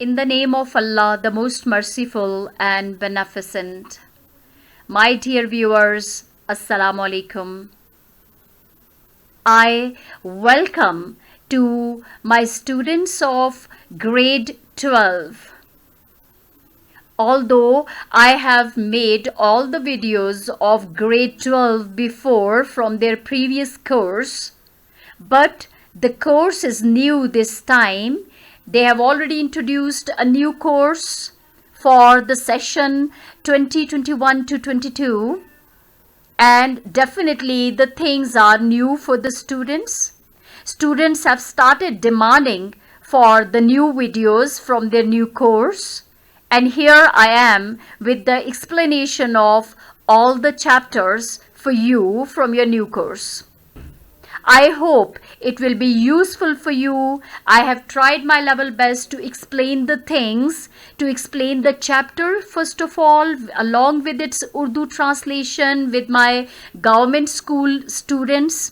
In the name of Allah, the most merciful and beneficent. My dear viewers, Assalamu alaikum. I welcome to my students of grade 12. Although I have made all the videos of grade 12 before from their previous course, but the course is new this time. They have already introduced a new course for the session 2021 to 22, and definitely the things are new for the students. Students have started demanding for the new videos from their new course, and here I am with the explanation of all the chapters for you from your new course. I hope it will be useful for you. I have tried my level best to explain the things, to explain the chapter first of all, along with its Urdu translation with my government school students.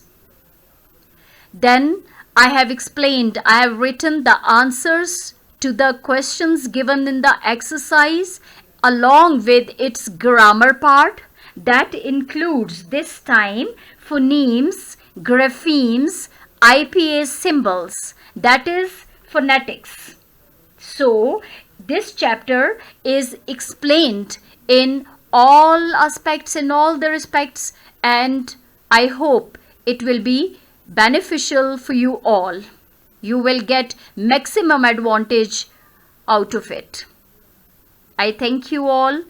Then I have explained, I have written the answers to the questions given in the exercise along with its grammar part. That includes this time phonemes, graphemes, IPA symbols, that is phonetics. So this chapter is explained in all aspects, in all the respects, and I hope it will be beneficial for you all. You will get maximum advantage out of it. I thank you all.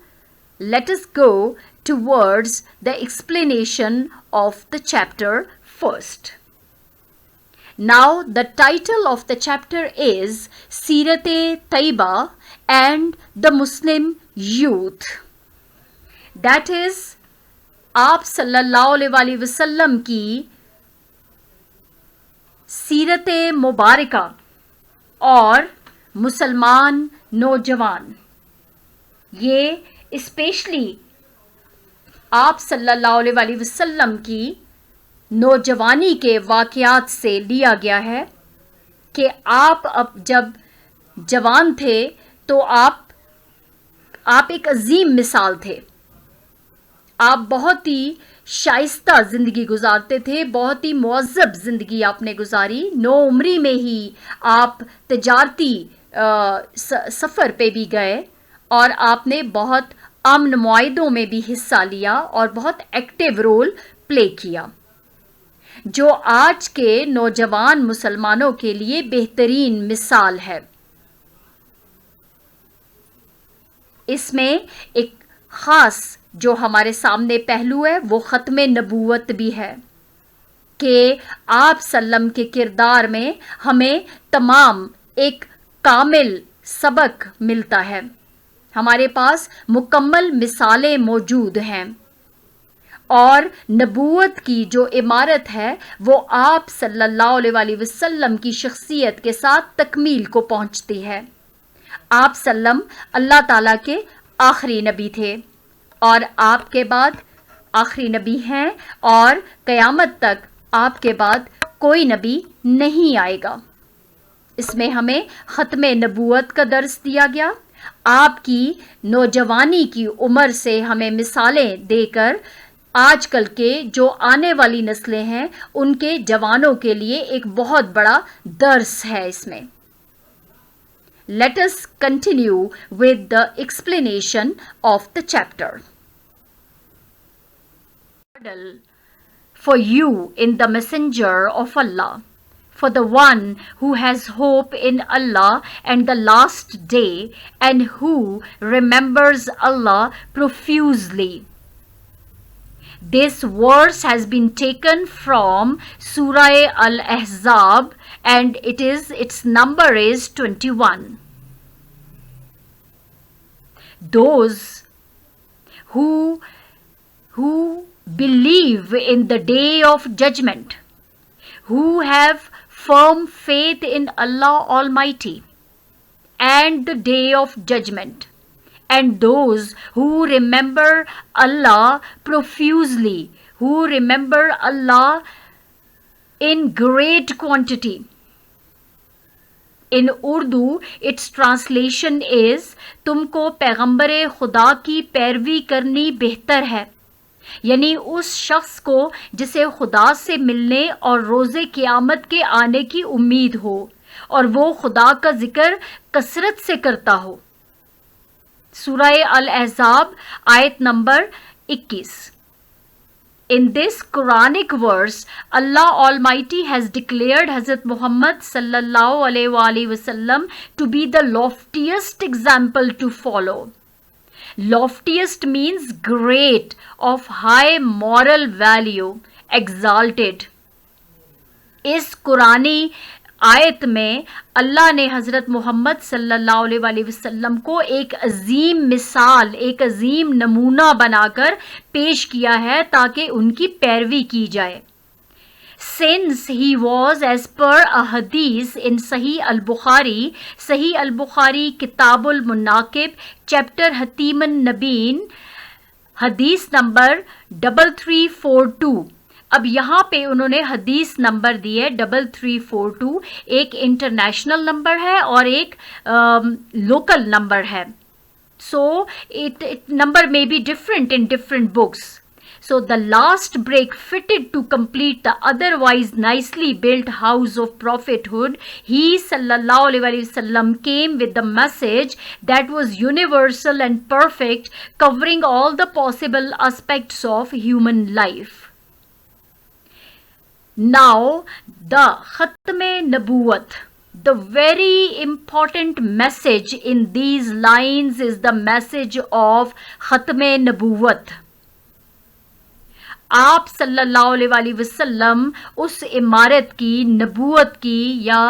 Let us go towards the explanation of the chapter first. Now the title of the chapter is Seerat-e-Taiba and the Muslim Youth. That is आप सल्लल्लाहु अलैहि वसल्लम की सीरत मुबारका और मुसलमान नौजवान, ये स्पेशली आप सल्लल्लाहु अलैहि वसल्लम की नौजवानी के वाक़यात से लिया गया है कि आप अब जब जवान थे तो आप एक अजीम मिसाल थे. आप बहुत ही शाइस्ता ज़िंदगी गुजारते थे, बहुत ही मुअज़्ज़ब ज़िंदगी आपने गुजारी. नौ उम्री में ही आप तजारती सफ़र पे भी गए और आपने बहुत अमन मुआहिदों में भी हिस्सा लिया और बहुत एक्टिव रोल प्ले किया, जो आज के नौजवान मुसलमानों के लिए बेहतरीन मिसाल है. इसमें एक ख़ास जो हमारे सामने पहलू है वो ख़त्म नबूवत भी है कि आप सल्लम के किरदार में हमें तमाम एक कामिल सबक मिलता है. हमारे पास मुकम्मल मिसालें मौजूद हैं और नबूवत की जो इमारत है वो आप सल्लल्लाहु अलैहि वसल्लम की शख्सियत के साथ तकमील को पहुंचती है. आप सल्लम अल्लाह ताला के आखिरी नबी थे और आपके बाद आखिरी नबी हैं और क़यामत तक आपके बाद कोई नबी नहीं आएगा. इसमें हमें ख़त्म नबूवत का दर्स दिया गया. आपकी नौजवानी की उम्र से हमें मिसालें देकर आजकल के जो आने वाली नस्लें हैं उनके जवानों के लिए एक बहुत बड़ा दर्स है इसमें. Let us continue with the explanation of the chapter. For you in the messenger of Allah, for the one who has hope in Allah and the last day and who remembers Allah profusely. This verse has been taken from Surah Al-Ahzab and its number is 21. Those who believe in the day of judgment, who have firm faith in Allah Almighty and the day of judgment, and those who remember Allah profusely, who remember Allah in great quantity. In Urdu, its translation is تم کو پیغمبر خدا کی پیروی کرنی بہتر ہے، یعنی اس شخص کو جسے خدا سے ملنے اور روز قیامت کے آنے کی امید ہو اور وہ خدا کا ذکر کثرت سے کرتا ہو۔ سورہ الاحزاب آیت number 21۔ In this Quranic verse, Allah Almighty has declared Hazrat Muhammad sallallahu alaihi wasallam to be the loftiest example to follow. Loftiest means great, of high moral value, exalted. اس قرآنی آیت میں اللہ نے حضرت محمد صلی اللہ علیہ وسلم کو ایک عظیم مثال، ایک عظیم نمونہ بنا کر پیش کیا ہے تاکہ ان کی پیروی کی جائے۔ Since he was, as per a hadith in Sahih al-Bukhari, Kitab al-Munaqib, chapter Hatim al-Nabeen, حدیث نمبر 3342۔ اب یہاں پہ انہوں نے حدیث نمبر دی ہے 3342، ایک انٹرنیشنل نمبر ہے اور ایک لوکل نمبر ہے، سو number may be different in different books. So the last brick fitted to complete the otherwise nicely built house of prophethood, he sallallahu alaihi wasallam came with the message that was universal and perfect, covering all the possible aspects of human life. Now the Khatme Nabuwat, the very important message in these lines is the message of Khatme Nabuwat. آپ صلی اللہ علیہ وسلم اس عمارت کی، نبوت کی یا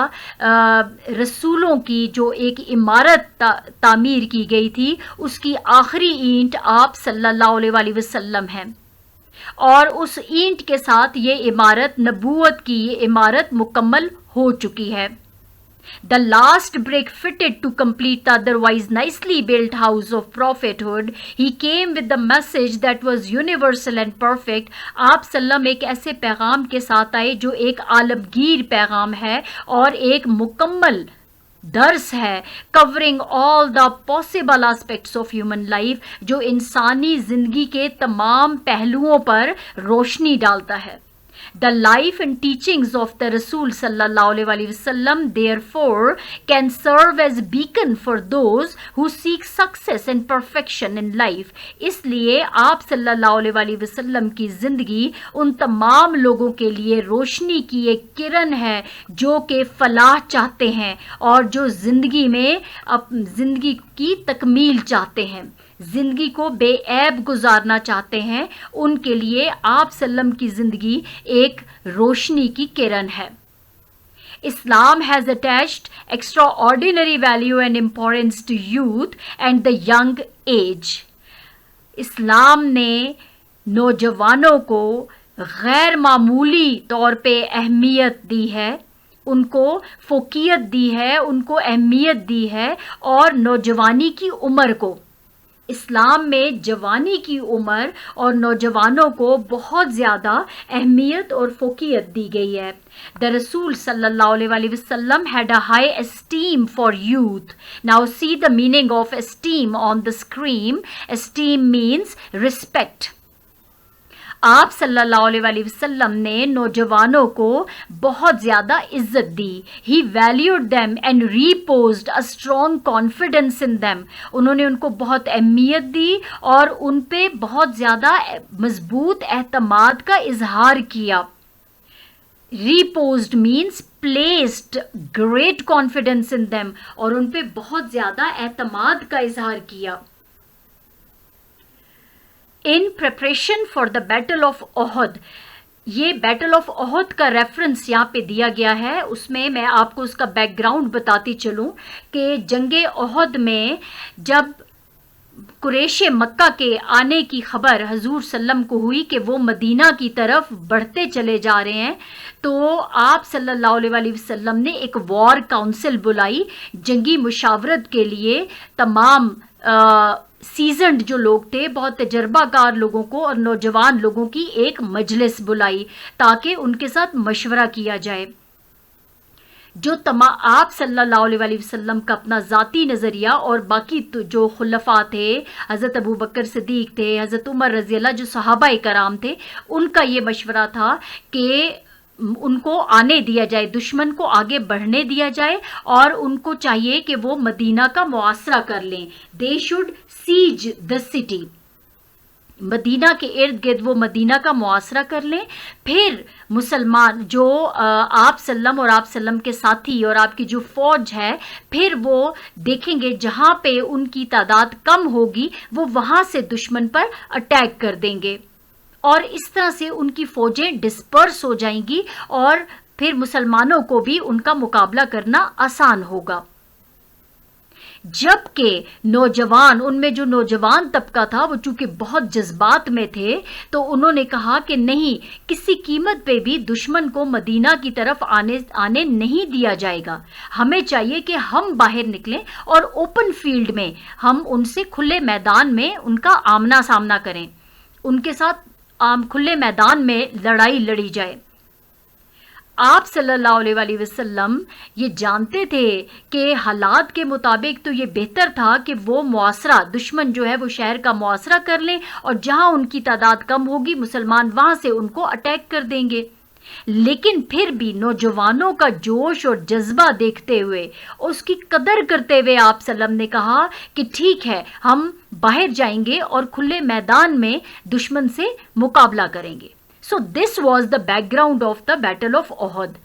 رسولوں کی جو ایک عمارت تعمیر کی گئی تھی، اس کی آخری اینٹ آپ صلی اللہ علیہ وسلم ہیں، اور اس اینٹ کے ساتھ یہ عمارت، نبوت کی یہ عمارت مکمل ہو چکی ہے۔ The last brick fitted to complete the otherwise nicely built house of prophethood. He came with the message that was universal and perfect. آپ صلی اللہ علیہ وسلم ایک ایسے پیغام کے ساتھ آئے جو ایک عالمگیر پیغام ہے اور ایک مکمل درس ہے، covering all the possible aspects of human life، جو انسانی زندگی کے تمام پہلوؤں پر روشنی ڈالتا ہے۔ The life and teachings of the Rasul sallallahu alaihi wasallam therefore can serve as beacon for those who seek success and perfection in life. اس لیے آپ صلی اللہ علیہ وسلم کی زندگی ان تمام لوگوں کے لیے روشنی کی ایک کرن ہے جو کہ فلاح چاہتے ہیں اور جو زندگی میں زندگی کی تکمیل چاہتے ہیں، زندگی کو بے عیب گزارنا چاہتے ہیں، ان کے لیے آپ صلی اللہ علیہ وسلم کی زندگی ایک روشنی کی کرن ہے۔ Islam has attached extraordinary value and importance to youth and the young age. اسلام نے نوجوانوں کو غیر معمولی طور پہ اہمیت دی ہے، ان کو فوقیت دی ہے، ان کو اہمیت دی ہے، اور نوجوانی کی عمر کو، اسلام میں جوانی کی عمر اور نوجوانوں کو بہت زیادہ اہمیت اور فوقیت دی گئی ہے۔ The Rasul sallallahu alaihi wasallam had a high esteem for youth. Now see the meaning of esteem on the screen. Esteem means respect. آپ صلی اللہ علیہ وسلم نے نوجوانوں کو بہت زیادہ عزت دی۔ He valued them and reposed a strong confidence in them. انہوں نے ان کو بہت اہمیت دی اور ان پہ بہت زیادہ مضبوط اعتماد کا اظہار کیا۔ Reposed means placed great confidence in them، اور ان پہ بہت زیادہ اعتماد کا اظہار کیا۔ In preparation for the Battle of Uhud، یہ بیٹل آف احد کا ریفرنس یہاں پہ دیا گیا ہے، اس میں میں آپ کو اس کا بیک گراؤنڈ بتاتی چلوں کہ جنگ احد میں جب قریش مکہ کے آنے کی خبر حضور صلی اللہ علیہ وسلم کو ہوئی کہ وہ مدینہ کی طرف بڑھتے چلے جا رہے ہیں، تو آپ صلی اللہ علیہ وسلم نے ایک وار کاؤنسل بلائی، جنگی مشاورت کے لیے تمام سیزنڈ جو لوگ تھے، بہت تجربہ کار لوگوں کو اور نوجوان لوگوں کی ایک مجلس بلائی تاکہ ان کے ساتھ مشورہ کیا جائے۔ جو آپ صلی اللہ علیہ وسلم کا اپنا ذاتی نظریہ اور باقی جو خلفاء تھے، حضرت ابو بکر صدیق تھے، حضرت عمر رضی اللہ، جو صحابہ کرام تھے، ان کا یہ مشورہ تھا کہ ان کو آنے دیا جائے، دشمن کو آگے بڑھنے دیا جائے، اور ان کو چاہیے کہ وہ مدینہ کا محاصرہ کر لیں. They should sage the city, مدینہ کے ارد گرد وہ مدینہ کا محاصرہ کر لیں. پھر مسلمان جو آپ سلم اور آپ سلم کے ساتھی اور آپ کی جو فوج ہے، پھر وہ دیکھیں گے جہاں پہ ان کی تعداد کم ہوگی وہ وہاں سے دشمن پر اٹیک کر دیں گے، اور اس طرح سے ان کی فوجیں ڈسپرس ہو جائیں گی، اور پھر مسلمانوں کو بھی ان کا مقابلہ کرنا آسان ہوگا. جبکہ نوجوان، ان میں جو نوجوان طبقہ تھا وہ چونکہ بہت جذبات میں تھے، تو انہوں نے کہا کہ نہیں، کسی قیمت پہ بھی دشمن کو مدینہ کی طرف آنے نہیں دیا جائے گا. ہمیں چاہیے کہ ہم باہر نکلیں اور اوپن فیلڈ میں ہم ان سے کھلے میدان میں ان کا آمنا سامنا کریں، ان کے ساتھ کھلے میدان میں لڑائی لڑی جائے. آپ صلی اللہ علیہ وسلم یہ جانتے تھے کہ حالات کے مطابق تو یہ بہتر تھا کہ وہ محاصرہ، دشمن جو ہے وہ شہر کا محاصرہ کر لیں، اور جہاں ان کی تعداد کم ہوگی مسلمان وہاں سے ان کو اٹیک کر دیں گے. لیکن پھر بھی نوجوانوں کا جوش اور جذبہ دیکھتے ہوئے، اس کی قدر کرتے ہوئے آپ صلی اللہ علیہ وسلم نے کہا کہ ٹھیک ہے، ہم باہر جائیں گے اور کھلے میدان میں دشمن سے مقابلہ کریں گے. So this was the background of the Battle of Uhud.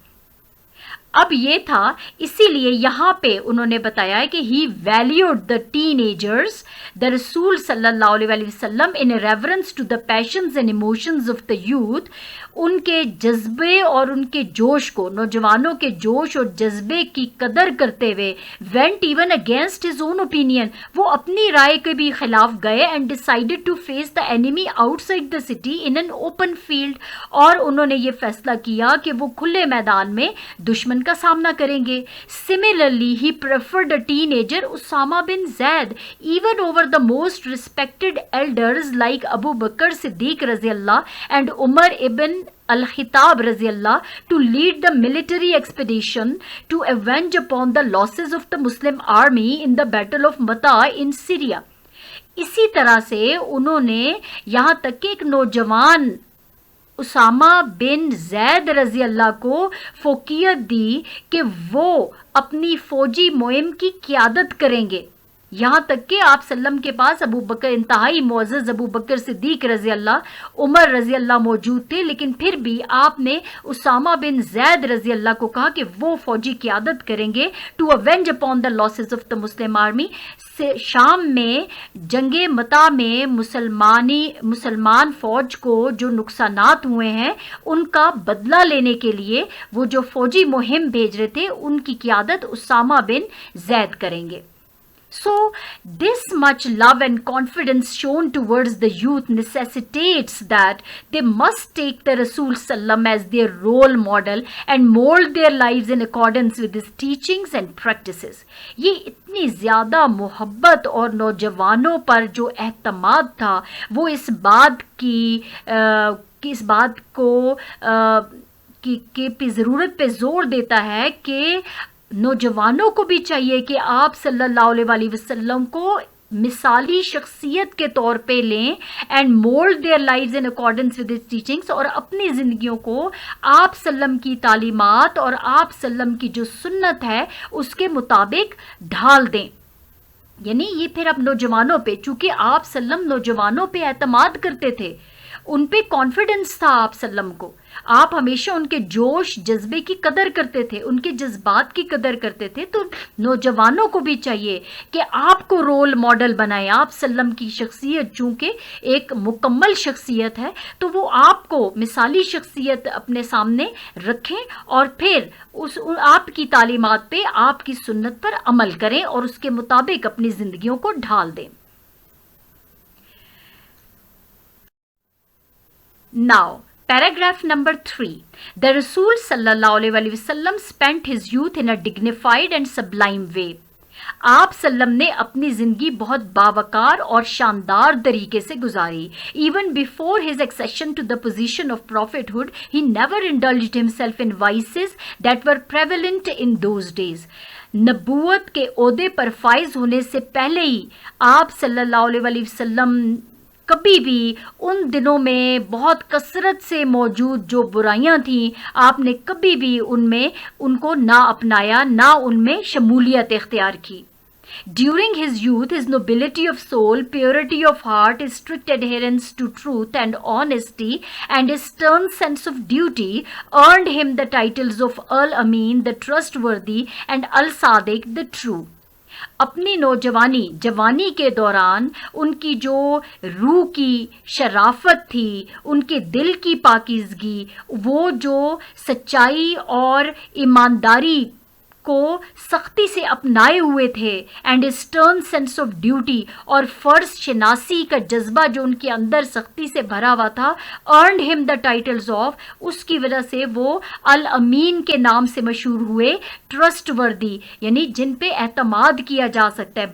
اب یہ تھا، اسی لیے یہاں پہ انہوں نے بتایا ہے کہ he valued the teenagers, the رسول صلی اللہ علیہ وسلم in reverence to the passions and emotions of the youth. ان کے جذبے اور ان کے جوش کو، نوجوانوں کے جوش اور جذبے کی قدر کرتے ہوئے went even against his own opinion. وہ اپنی رائے کے بھی خلاف گئے and decided to face the enemy outside the city in an open field. اور انہوں نے یہ فیصلہ کیا کہ وہ کھلے میدان میں دشمن کا سامنا کریں گے. Similarly, he preferred a teenager Usama bin Zaid even over the most respected elders like Abu Bakr Siddiq رضی اللہ and Umar ibn Al-Khattab رضی اللہ to lead the military expedition to avenge upon the losses of the Muslim army in the Battle of Mata in Syria. اسی طرح سے انہوں نے یہاں تک کہ ایک نوجوان اسامہ بن زید رضی اللہ کو فوقیت دی کہ وہ اپنی فوجی مہم کی قیادت کریں گے. یہاں تک کہ آپ سلم کے پاس ابو بکر، انتہائی معزز ابو بکر صدیق رضی اللہ، عمر رضی اللہ موجود تھے، لیکن پھر بھی آپ نے اسامہ بن زید رضی اللہ کو کہا کہ وہ فوجی قیادت کریں گے to avenge upon the losses of the Muslim army. شام میں جنگ متا میں مسلمان فوج کو جو نقصانات ہوئے ہیں ان کا بدلہ لینے کے لیے وہ جو فوجی مہم بھیج رہے تھے ان کی قیادت اسامہ بن زید کریں گے. So, this much love and confidence shown towards the youth necessitates that they must take the Rasul Sallam as their role model and mold their lives in accordance with his teachings and practices. یہ اتنی زیادہ محبت اور نوجوانوں پر جو اعتماد تھا وہ اس بات کو کی ضرورت پہ زور دیتا ہے کہ نوجوانوں کو بھی چاہیے کہ آپ صلی اللہ علیہ وسلم کو مثالی شخصیت کے طور پہ لیں and mould their lives in accordance with his teachings, اور اپنی زندگیوں کو آپ سلم کی تعلیمات اور آپ سلم کی جو سنت ہے اس کے مطابق ڈھال دیں. یعنی یہ پھر اب نوجوانوں پہ، چونکہ آپ سلم نوجوانوں پہ اعتماد کرتے تھے، ان پہ کانفیڈنس تھا آپ سلم کو، آپ ہمیشہ ان کے جوش جذبے کی قدر کرتے تھے، ان کے جذبات کی قدر کرتے تھے. تو نوجوانوں کو بھی چاہیے کہ آپ کو رول ماڈل بنائیں. آپ سلم کی شخصیت چونکہ ایک مکمل شخصیت ہے تو وہ آپ کو مثالی شخصیت اپنے سامنے رکھیں اور پھر آپ کی تعلیمات پہ، آپ کی سنت پر عمل کریں اور اس کے مطابق اپنی زندگیوں کو ڈھال دیں. Now, paragraph number 3. The Rasul sallallahu alaihi wasallam spent his youth in a dignified and sublime way. آپ سلم نے اپنی زندگی بہت باوقار اور شاندار طریقے سے گزاری. Even before his accession to the position of prophethood, he never indulged himself in vices that were prevalent in those days. نبوت کے عہدے پر فائز ہونے سے پہلے ہی آپ صلی اللہ علیہ وسلم کبھی بھی ان دنوں میں بہت کثرت سے موجود جو برائیاں تھیں آپ نے کبھی بھی ان کو نہ اپنایا، نہ ان میں شمولیت اختیار کی. During his youth, his nobility of soul, purity of heart, his strict adherence to truth and honesty, and his stern sense of duty earned him the titles of Al-Amin, the trustworthy, and Al-Sadiq, the true. اپنی جوانی کے دوران ان کی جو روح کی شرافت تھی، ان کے دل کی پاکیزگی، وہ جو سچائی اور ایمانداری کو سختی سے اپنائے ہوئے تھے، and stern sense of duty, اور فرض شناسی کا جذبہ جو ان کے اندر سختی سے بھرا ہوا تھا، ارنڈ ہم دا ٹائٹلز آف، اس کی وجہ سے وہ الامین کے نام سے مشہور ہوئے، ٹرسٹ وردی یعنی جن پہ اعتماد کیا جا سکتا ہے،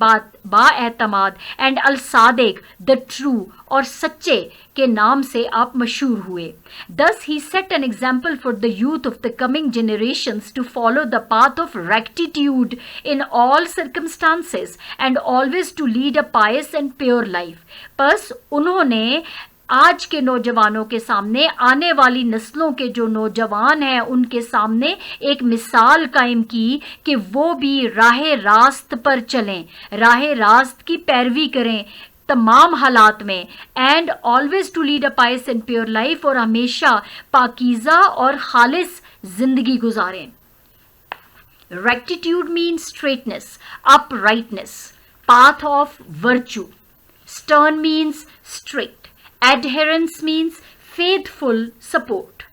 با اعتماد، اینڈ الصادق دا ٹرو، اور سچے کے نام سے آپ مشہور ہوئے. Thus he set an example for the youth of the coming generations to follow the path of rectitude in all circumstances and always to lead a pious and pure life. بس انہوں نے آج کے نوجوانوں کے سامنے، آنے والی نسلوں کے جو نوجوان ہیں ان کے سامنے ایک مثال قائم کی کہ وہ بھی راہ راست پر چلیں، راہ راست کی پیروی کریں تمام حالات میں، and always to lead a pious and pure life, اور ہمیشہ پاکیزہ اور خالص زندگی گزاریں. Rectitude means straightness, uprightness, path of virtue. Stern means strict. Adherence means faithful support.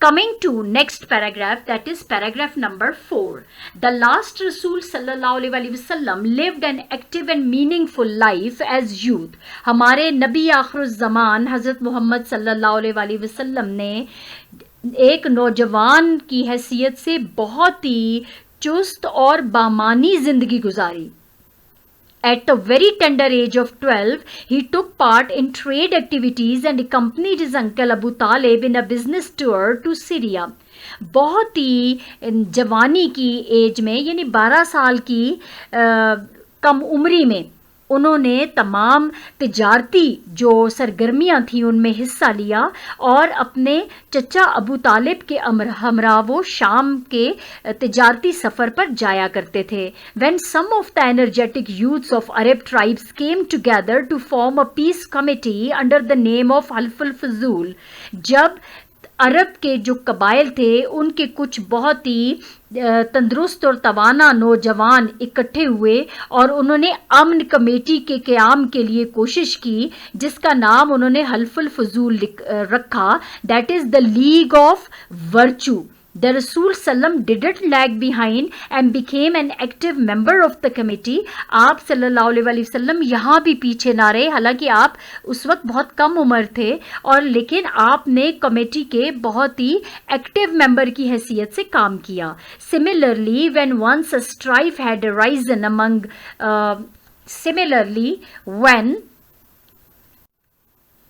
Coming to next paragraph, that is paragraph number 4. The last Rasul sallallahu alaihi wasallam lived an active and meaningful life as youth. ہمارے نبی آخر الزمان حضرت محمد صلی اللہ علیہ وسلم نے ایک نوجوان کی حیثیت سے بہت ہی چست اور بامانی زندگی گزاری. At the very tender age of 12, he took part in trade activities and accompanied his uncle Abu Talib in a business tour to Syria. بہت ہی جوانی کی ایج میں یعنی 12 سال کی کم عمری میں انہوں نے تمام تجارتی جو سرگرمیاں تھیں ان میں حصہ لیا اور اپنے چچا ابو طالب کے ہمراہ وہ شام کے تجارتی سفر پر جایا کرتے تھے. When some of the energetic youths of Arab tribes came together to form a peace committee under the name of Half al-Fuzul, جب عرب کے جو قبائل تھے ان کے کچھ بہت ہی تندرست اور توانا نوجوان اکٹھے ہوئے اور انہوں نے امن کمیٹی کے قیام کے لیے کوشش کی جس کا نام انہوں نے حلف الفضول رکھا, that is the league of virtue. The Rasul Sallam didn't lag behind and became an active member of the committee. آپ صلی اللہ علیہ وسلم یہاں بھی پیچھے نہ رہے, حالانکہ آپ اس وقت بہت کم عمر تھے اور لیکن آپ نے کمیٹی کے بہت ہی ایکٹیو ممبر کی حیثیت سے کام کیا. Similarly, when once a strife had arisen when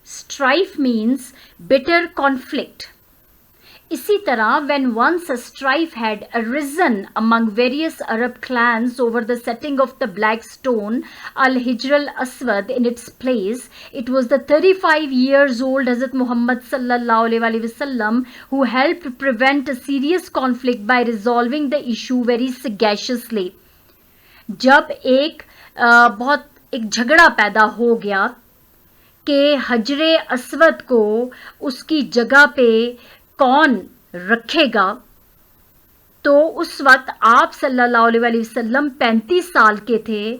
strife means bitter conflict. اسی طرح when once a strife had arisen among various Arab clans over the setting of the black stone al-Hijr al-Aswad in its place, it was the 35 years old Hazrat Muhammad sallallahu alaihi wasallam who helped prevent a serious conflict by resolving the issue very sagaciously. جب ایک جھگڑا پیدا ہو گیا کہ حجر اسود کو اس کی جگہ پہ کون رکھے گا, تو اس وقت آپ صلی اللہ علیہ وسلم 35 سال کے تھے.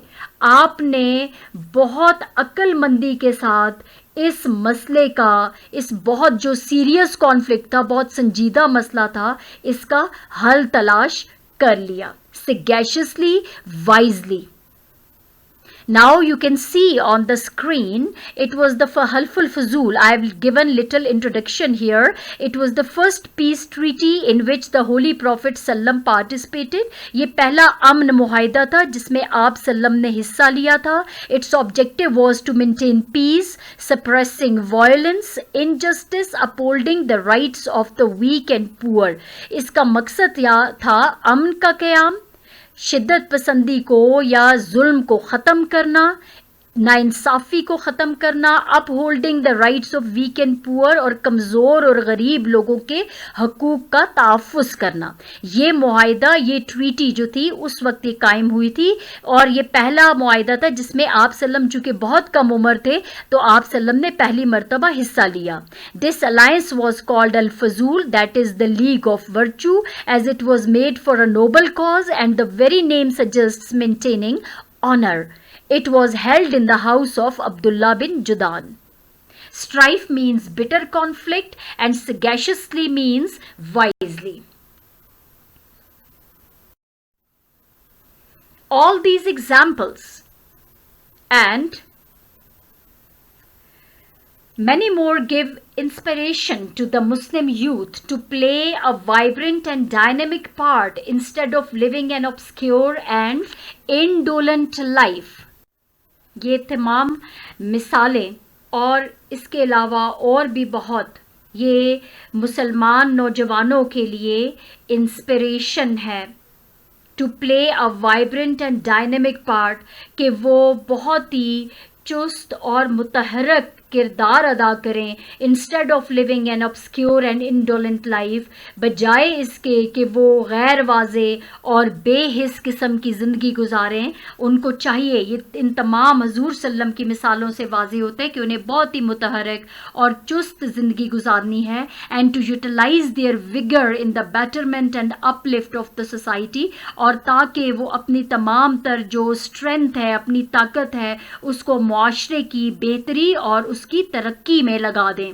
آپ نے بہت عقل مندی کے ساتھ اس مسئلے کا, اس بہت جو سیریس کانفلکٹ تھا, بہت سنجیدہ مسئلہ تھا, اس کا حل تلاش کر لیا. sagaciously, wisely. Now you can see on the screen, it was the Halful Fuzul. I have given little introduction here. It was the first peace treaty in which the Holy Prophet Sallam participated. ये पहला अमन मुआहिदा था जिसमें आप सल्लम ने हिस्सा लिया था. Its objective was to maintain peace, suppressing violence, injustice, upholding the rights of the weak and poor. इसका मकसद यह था अमन का क़याम, शिद्दत पसंदी को या जुल्म को ख़त्म करना, नाइंसाफ़ी को ख़त्म करना, upholding the rights of weak and poor और कमज़ोर और गरीब लोगों के हकूक़ का तहफ़्फ़ुज़ करना. ये मुआहिदा, ये ट्रीटी जो थी उस वक्त ये कायम हुई थी और ये पहला मुआहिदा था जिसमें आप सल्लम चूँकि बहुत कम उम्र थे तो आप सल्लम ने पहली मरतबा हिस्सा लिया. दिस अलायंस वॉज कॉल्ड अल फजूल, that is the league of virtue, as it was made for a noble cause and the very name suggests maintaining honour. It was held in the house of Abdullah bin Judan. Strife means bitter conflict and sagaciously means wisely. All these examples and many more give inspiration to the Muslim youth to play a vibrant and dynamic part instead of living an obscure and indolent life. ये तमाम मिसालें और इसके अलावा और भी बहुत ये मुसलमान नौजवानों के लिए इंस्पिरेशन है to play a vibrant and dynamic part कि वो बहुत ही चुस्त और मुतहरक किरदार अदा करें instead of living an obscure and indolent life, बजाय इसके कि वो गैर वाज़े और बेहिस किस्म की ज़िंदगी गुजारें. उनको चाहिए, ये इन तमाम हज़ूर सल्लम की मिसालों से वाज़े होता है कि उन्हें बहुत ही मुतहरक और चुस्त ज़िंदगी गुजारनी है and to utilise their vigour in the betterment and uplift of the society, और ताकि वो अपनी तमाम तर जो स्ट्रेंथ है, अपनी ताकत है, उसको मुआशरे की बेहतरी और उसकी तरक्की में लगा दें.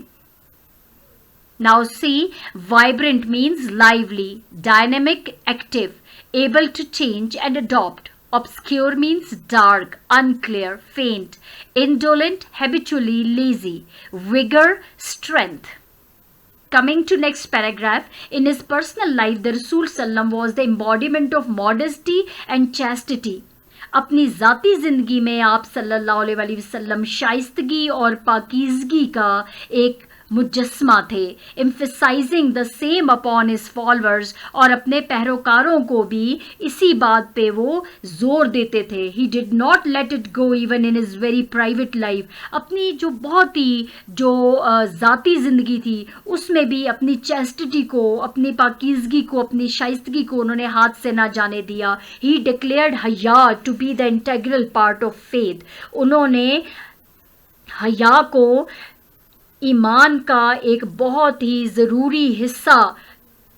Now see, vibrant means lively, dynamic, active, able to change and adopt. Obscure means dark, unclear, faint. Indolent, habitually lazy. Vigor, strength. Coming to next paragraph, in his personal life, the Rasul Sallam was the embodiment of modesty and chastity. अपनी ज़ाती ज़िंदगी में आप सल्लल्लाहु अलैहि वसल्लम शाइस्तगी और पाकीज़गी का एक मुजस्मा थे, emphasising the same upon his followers, और अपने पैरोकारों को भी इसी बात पे वो जोर देते थे. He did not let it go even in his very private life. अपनी जो बहुत ही जो ज़ाती ज़िंदगी थी उसमें भी अपनी चैस्टिटी को, अपनी पाकीज़गी को, अपनी शाइस्तगी को उन्होंने हाथ से ना जाने दिया. ही डिक्लेयर्ड हया to be the integral part of faith. उन्होंने हया को ईमान का एक बहुत ही ज़रूरी हिस्सा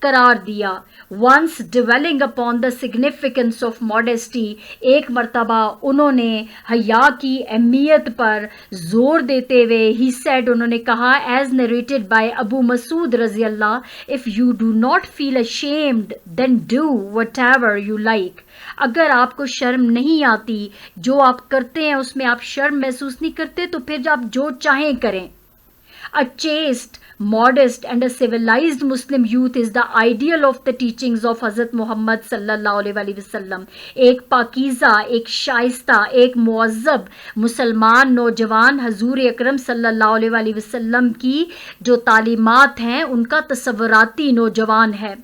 करार दिया. Once dwelling upon the significance of modesty, एक मरतबा उन्होंने हया की अहमियत पर ज़ोर देते हुए ही सेड, उन्होंने कहा as narrated by Abu Masood रज़ी अल्लाह, if you do not feel ashamed then do whatever you like. अगर आपको शर्म नहीं आती, जो आप करते हैं उसमें आप शर्म महसूस नहीं करते, तो फिर आप जो चाहें करें. A chaste, modest and a civilized Muslim youth is the ideal of the teachings of Hazrat Muhammad sallallahu alaihi wasallam. एक पाकीज़ा, एक शाइस्ता, एक मुअज़्ज़ब मुसलमान नौजवान हजूर अकरम सल्लल्लाहु अलैहि वसल्लम की जो तालीमात हैं उनका तसव्वुराती नौजवान है.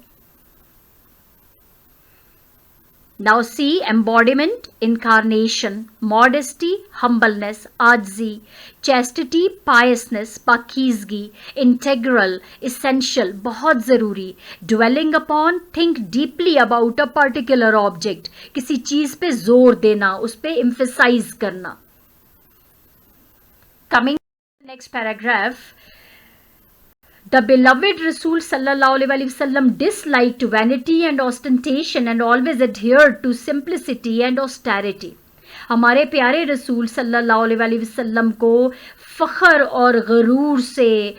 Now see embodiment, incarnation, modesty, humbleness, आजी, chastity, piousness, पाकीज़गी, integral, essential, बहुत ज़रूरी, dwelling upon, think deeply about a particular object, किसी चीज़ पे जोर देना, उस पे emphasize करना. Coming to the next paragraph, the beloved Rasul sallallahu alaihi wasallam disliked vanity and ostentation and always adhered to simplicity and austerity. ہمارے پیارے رسول صلی اللہ علیہ وسلم کو فخر اور غرور سے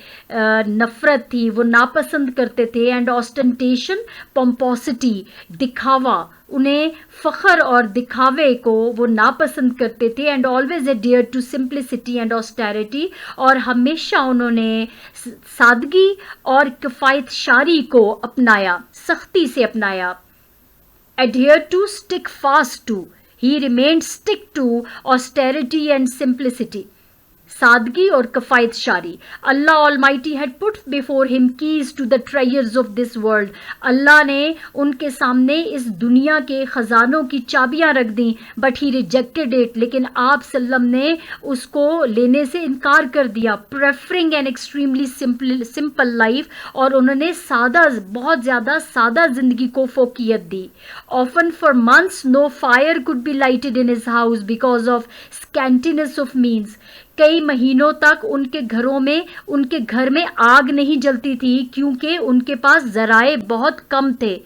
نفرت تھی، وہ ناپسند کرتے تھے. اینڈ آسٹنٹیشن، پمپوسٹی، دکھاوا، انہیں فخر اور دکھاوے کو وہ ناپسند کرتے تھے. And always adhered to simplicity and austerity، اور ہمیشہ انہوں نے سادگی اور کفایت شاری کو اپنایا، سختی سے اپنایا. adhere to، stick fast to، he remained stick to austerity and simplicity، سادگی اور کفایت شاری. اللہ Almighty had put before him keys to the treasures of this world، اللہ نے ان کے سامنے اس دنیا کے خزانوں کی چابیاں رکھ دیں. بٹ ہی ریجیکٹڈ اٹ، لیکن آپ صلی اللہ علیہ وسلم نے اس کو لینے سے انکار کر دیا. Preferring an extremely simple life, اور انہوں نے سادہ، بہت زیادہ سادہ زندگی کو فوقیت دی. often for months no fire could be lighted in his house because of scantiness of means، کئی مہینوں تک ان کے گھر میں آگ نہیں جلتی تھی کیونکہ ان کے پاس ذرائع بہت کم تھے.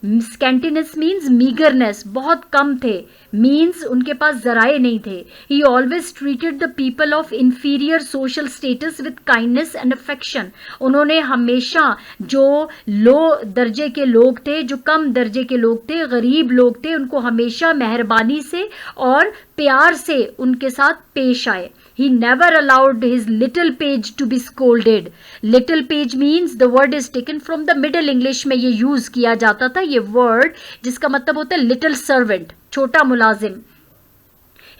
اسکینٹینس مینز میگرنس، بہت کم تھے، مینز ان کے پاس ذرائع نہیں تھے. He always treated the people of inferior social status with kindness and affection, انہوں نے ہمیشہ جو لو درجے کے لوگ تھے، جو کم درجے کے لوگ تھے، غریب لوگ تھے، ان کو ہمیشہ مہربانی سے اور پیار سے ان کے ساتھ پیش آئے. He never allowed his little page to be scolded. Little page means the word is taken from the Middle English میں یہ یوز کیا جاتا تھا یہ word جس کا مطلب ہوتا ہے little servant، چھوٹا ملازم.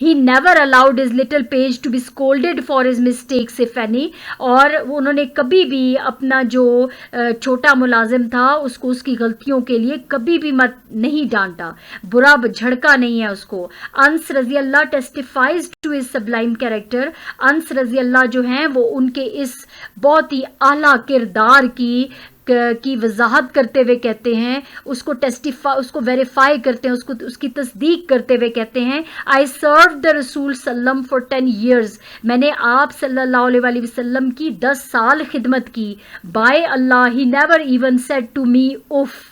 He never allowed his little page to be scolded for his mistakes if any، اور انہوں نے کبھی بھی اپنا جو چھوٹا ملازم تھا اس کو اس کی غلطیوں کے لیے کبھی بھی نہیں ڈانٹا، برا جھڑکا نہیں ہے اس کو. انس رضی اللہ testifies to his sublime character، انس رضی اللہ جو ہیں وہ ان کے اس بہت ہی اعلیٰ کردار کی وضاحت کرتے ہوئے کہتے ہیں، اس کو ویریفائی کرتے ہیں، اس کی تصدیق کرتے ہوئے کہتے ہیں I served the رسول صلی اللہ علیہ وسلم for 10 years، میں نے آپ صلی اللہ علیہ وسلم کی 10 سال خدمت کی. by Allah he never even said to me uff،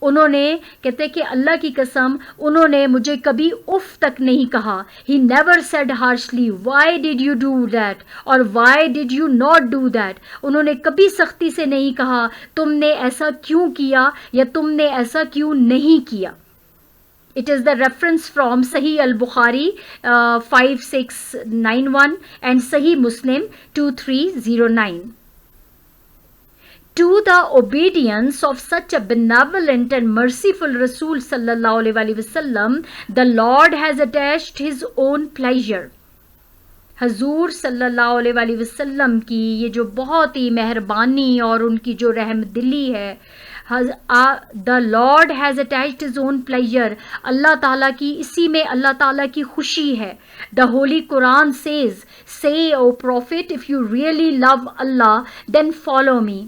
انہوں نے کہتے کہ اللہ کی قسم انہوں نے مجھے کبھی اف تک نہیں کہا. He never said harshly why did you do that اور why did you not do that، انہوں نے کبھی سختی سے نہیں کہا تم نے ایسا کیوں کیا یا تم نے ایسا کیوں نہیں کیا. It is the reference from Sahih al-Bukhari 5691 and Sahih Muslim 2309. To the obedience of such a benevolent and merciful Rasul sallallahu alaihi wasallam, the Lord has attached his own pleasure. حضور صلی اللہ علیہ وسلم کی یہ جو بہت ہی مہربانی اور ان کی جو رحم دلی ہے، the Lord has attached his own pleasure، اللہ تعالیٰ کی اسی میں اللہ تعالیٰ کی خوشی ہے. The Holy Quran says، say O Prophet if you really love Allah then follow me،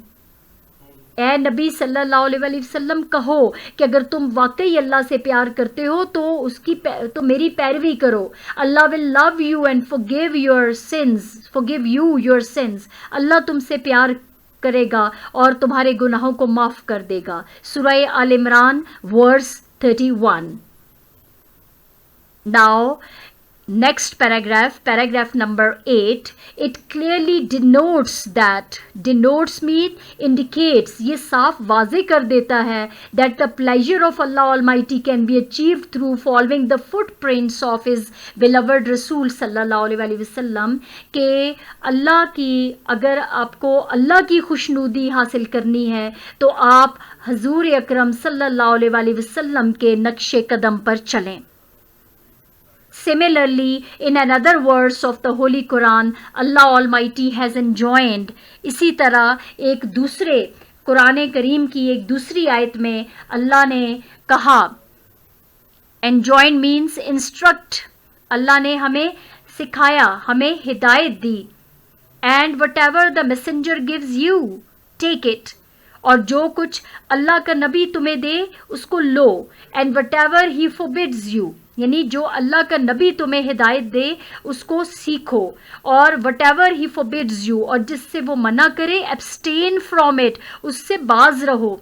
اے نبی صلی اللہ علیہ وسلم کہو کہ اگر تم واقعی اللہ سے پیار کرتے ہو تو میری پیروی کرو. اللہ will love you and forgive you your sins، اللہ تم سے پیار کرے گا اور تمہارے گناہوں کو معاف کر دے گا. سورہ آل Imran verse 31. Now next paragraph number 8، it clearly denotes mean indicates، یہ صاف واضح کر دیتا ہے that the pleasure of Allah Almighty can be achieved through following the footprints of his beloved Rasul صلی اللہ علیہ وسلم، کہ اگر آپ کو اللہ کی خوشنودی حاصل کرنی ہے تو آپ حضور اکرم صلی اللہ علیہ وسلم کے نقش قدم پر چلیں. Similarly, in another verse of the Holy Quran, Allah Almighty has enjoined، اسی طرح ایک دوسرے قرآن کریم کی ایک دوسری آیت میں اللہ نے کہا، enjoin means instruct، اللہ نے ہمیں سکھایا، ہمیں ہدایت دی. and whatever the messenger gives you take it، اور جو کچھ اللہ کا نبی تمہیں دے اس کو لو. and whatever he forbids you، یعنی جو اللہ کا نبی تمہیں ہدایت دے اس کو سیکھو. اور whatever he forbids you، اور جس سے وہ منع کرے abstain from it، اس سے باز رہو.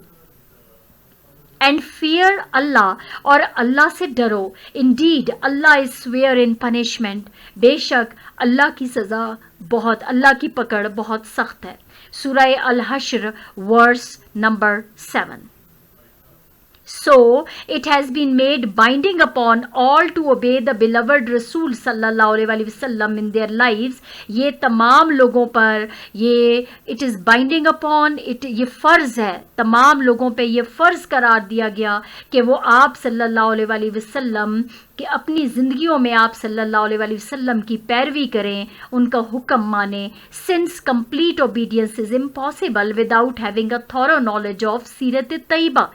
and fear Allah, और अल्लाह से डरो. Indeed, Allah is severe in punishment. बेशक अल्लाह की सज़ा बहुत, अल्लाह की पकड़ बहुत सख्त है. सूरह अल-हश्र verse number 7. So it has been made binding upon all to obey the beloved Rasul sallallahu alaihi wasallam in their lives. ये तमाम लोगों पर ये it is binding upon it, ये फ़र्ज़ है, तमाम लोगों पे ये फ़र्ज़ करार दिया गया कि वो आप सल्लल्लाहु अलैहि वसल्लम कि अपनी ज़िंदगियों में आप सल्लल्लाहु अलैहि वसल्लम की पैरवी करें, उनका हुक्म मानें. Since complete obedience is impossible without having a thorough knowledge of सीरत तैयबा,